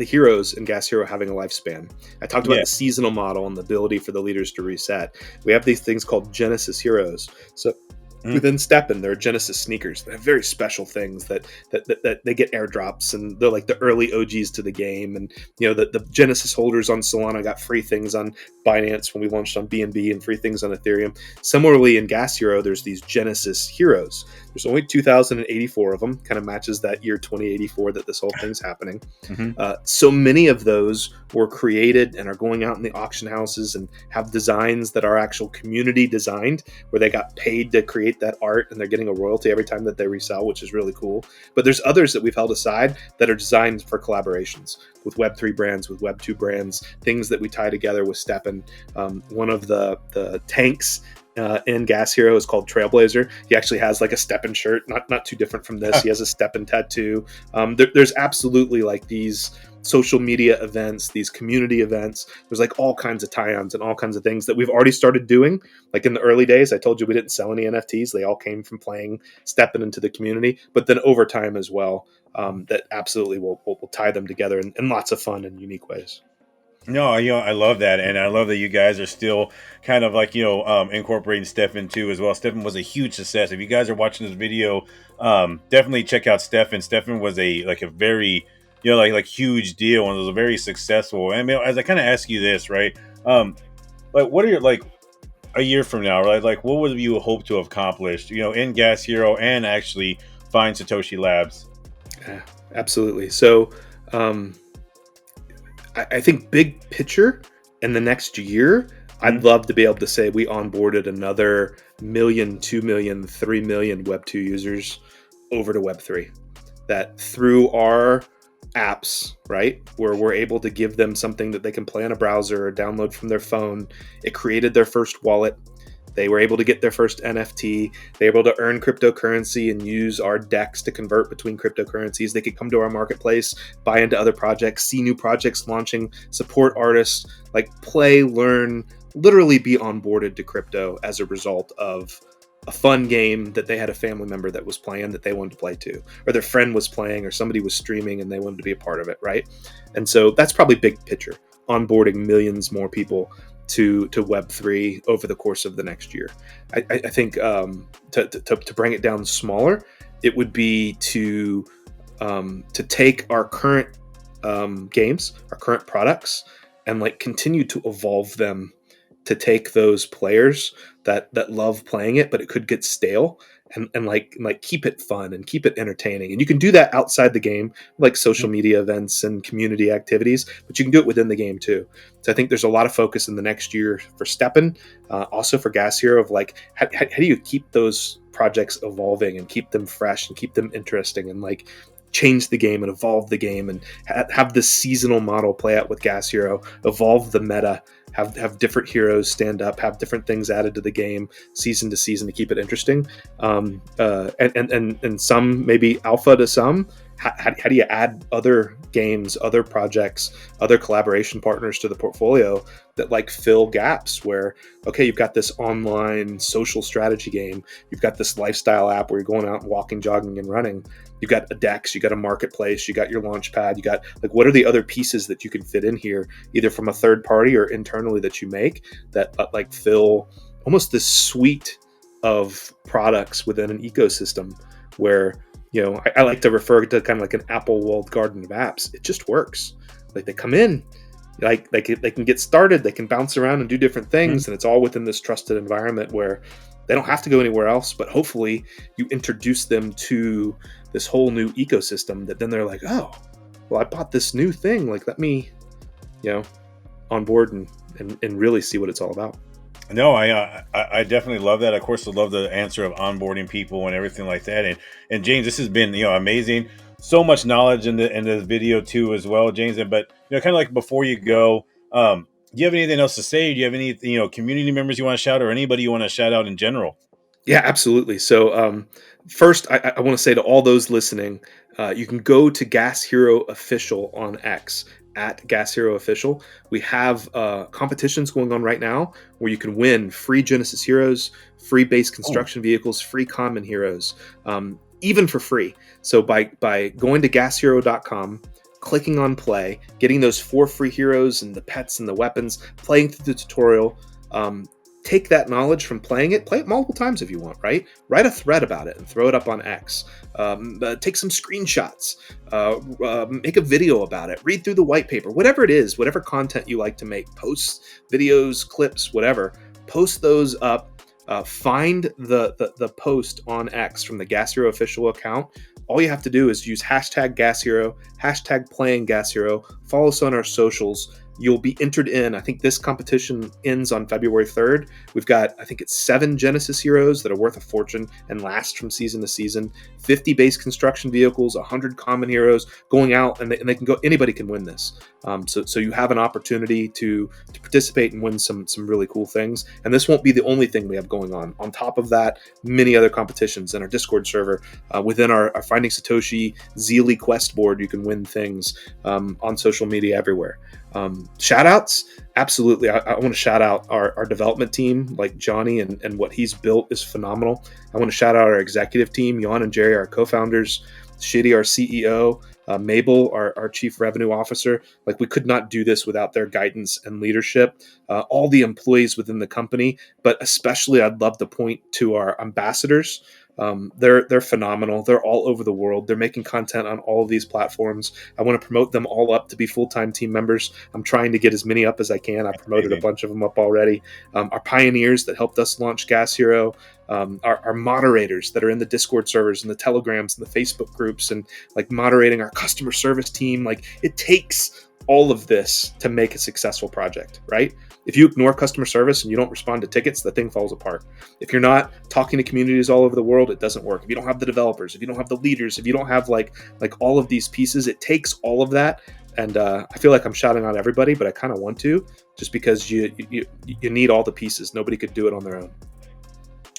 heroes in Gas Hero having a lifespan. I talked about the seasonal model and the ability for the leaders to reset. We have these things called Genesis heroes. So within Stepn, there are Genesis sneakers. They have very special things that they get airdrops, and they're like the early OGs to the game. And the Genesis holders on Solana got free things on Binance when we launched on BNB, and free things on Ethereum. Similarly, in Gas Hero, there's these Genesis heroes. There's only 2,084 of them. Kind of matches that year 2084 that this whole thing's happening. So many of those were created and are going out in the auction houses and have designs that are actual community designed, where they got paid to create that art, and they're getting a royalty every time that they resell, which is really cool. But there's others that we've held aside that are designed for collaborations with Web3 brands, with Web2 brands, things that we tie together with Stepn. One of the tanks in Gas Hero is called Trailblazer. He actually has like a Stepn shirt, not too different from this. He has a Stepn tattoo. There's absolutely like these social media events, these community events. There's like all kinds of tie-ons and all kinds of things that we've already started doing. Like in the early days, I told you we didn't sell any NFTs. They all came from playing Stepn into the community. But then over time as well, that absolutely will tie them together in lots of fun and unique ways. No, I love that, and I love that you guys are still kind of like incorporating Stepn too as well. Stepn was a huge success. If you guys are watching this video, definitely check out Stepn. Stepn was a very like huge deal, and it was a very successful. And as I kind of ask you this, right? Like, what are your like a year from now, right? Like, what would you hope to have accomplished, in Gas Hero and actually find Satoshi Labs? Yeah, absolutely. So, I think big picture in the next year, I'd love to be able to say we onboarded another 1 million, 2 million, 3 million Web2 users over to Web3. That through our apps, right, where we're able to give them something that they can play on a browser or download from their phone. It created their first wallet. They were able to get their first NFT. They were able to earn cryptocurrency and use our DEX to convert between cryptocurrencies. They could come to our marketplace, buy into other projects, see new projects launching, support artists, like play, learn, literally be onboarded to crypto as a result of a fun game that they had a family member that was playing that they wanted to play too, or their friend was playing, or somebody was streaming and they wanted to be a part of it, right? And so that's probably big picture, onboarding millions more people to Web3 over the course of the next year. I think to bring it down smaller, it would be to take our current games, our current products, and like continue to evolve them to take those players that love playing it, but it could get stale, and like keep it fun and keep it entertaining. And you can do that outside the game, like social media events and community activities, but you can do it within the game too. So I think there's a lot of focus in the next year for Stepn, also for Gas Hero, of like, how do you keep those projects evolving and keep them fresh and keep them interesting, and like change the game and evolve the game, and have the seasonal model play out with Gas Hero, evolve the meta, have different heroes stand up, have different things added to the game season to season to keep it interesting, and some maybe alpha to some, how do you add other games, other projects, other collaboration partners to the portfolio that like fill gaps where, okay, you've got this online social strategy game, you've got this lifestyle app where you're going out and walking, jogging, and running, you've got a DEX, you got a marketplace, you got your launch pad, you got like, what are the other pieces that you can fit in here, either from a third party or internally that you make that like fill almost this suite of products within an ecosystem where, you know, I like to refer to kind of like an Apple walled garden of apps. It just works. Like they come in, like they can get started, they can bounce around and do different things, and it's all within this trusted environment where they don't have to go anywhere else. But hopefully, you introduce them to this whole new ecosystem that then they're like, oh, well, I bought this new thing. Like, let me, you know, on board and really see what it's all about. No, I definitely love that. Of course, I love the answer of onboarding people and everything like that. And James, this has been, you know, amazing. So much knowledge in the video too as well, James. But you know, kind of like before you go, do you have anything else to say? Do you have any, you know, community members you want to shout, or anybody you want to shout out in general? Yeah, absolutely. So first, I want to say to all those listening, you can go to Gas Hero Official on X at Gas Hero Official. We have competitions going on right now where you can win free Genesis heroes, free base construction vehicles, free common heroes, even for free. So by going to gashero.com, clicking on play, getting those 4 free heroes and the pets and the weapons, playing through the tutorial, take that knowledge from playing it, play it multiple times if you want, right? Write a thread about it and throw it up on X. Take some screenshots, make a video about it, read through the white paper, whatever it is, whatever content you like to make, posts, videos, clips, whatever, post those up. Find the post on X from the Gas Hero official account. All you have to do is use hashtag Gas Hero, hashtag playing Gas Hero, follow us on our socials. You'll be entered in. I think this competition ends on February 3rd. We've got, I think it's 7 Genesis heroes that are worth a fortune and last from season to season. 50 base construction vehicles, 100 common heroes going out, and they can go. Anybody can win this. So you have an opportunity to participate and win some really cool things. And this won't be the only thing we have going on. On top of that, many other competitions in our Discord server. Within our Finding Satoshi Zeely quest board, you can win things on social media everywhere. Shout outs, absolutely. I want to shout out our development team, like Johnny, and what he's built is phenomenal. I want to shout out our executive team, Jan and Jerry, our co-founders, Shitty, our CEO, Mabel, our chief revenue officer. Like, we could not do this without their guidance and leadership. All the employees within the company, but especially I'd love to point to our ambassadors. They're phenomenal. They're all over the world. They're making content on all of these platforms. I want to promote them all up to be full-time team members. I'm trying to get as many up as I can. I promoted a bunch of them up already. Our pioneers that helped us launch Gas Hero, our moderators that are in the Discord servers and the Telegrams and the Facebook groups, and like moderating our customer service team. Like, it takes all of this to make a successful project, right? If you ignore customer service and you don't respond to tickets, the thing falls apart. If you're not talking to communities all over the world, it doesn't work. If you don't have the developers, if you don't have the leaders, if you don't have like all of these pieces, it takes all of that. And I feel like I'm shouting out everybody, but I kind of want to, just because you need all the pieces. Nobody could do it on their own.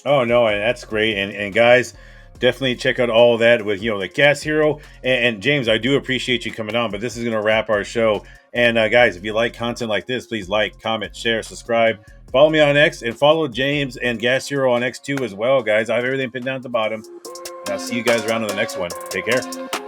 Oh no, and that's great. And guys, definitely check out all of that with, you know, the Gas Hero. And James, I do appreciate you coming on, but this is going to wrap our show. And guys, if you like content like this, please like, comment, share, subscribe. Follow me on X, and follow James and Gas Hero on X too as well, guys. I have everything pinned down at the bottom. And I'll see you guys around on the next one. Take care.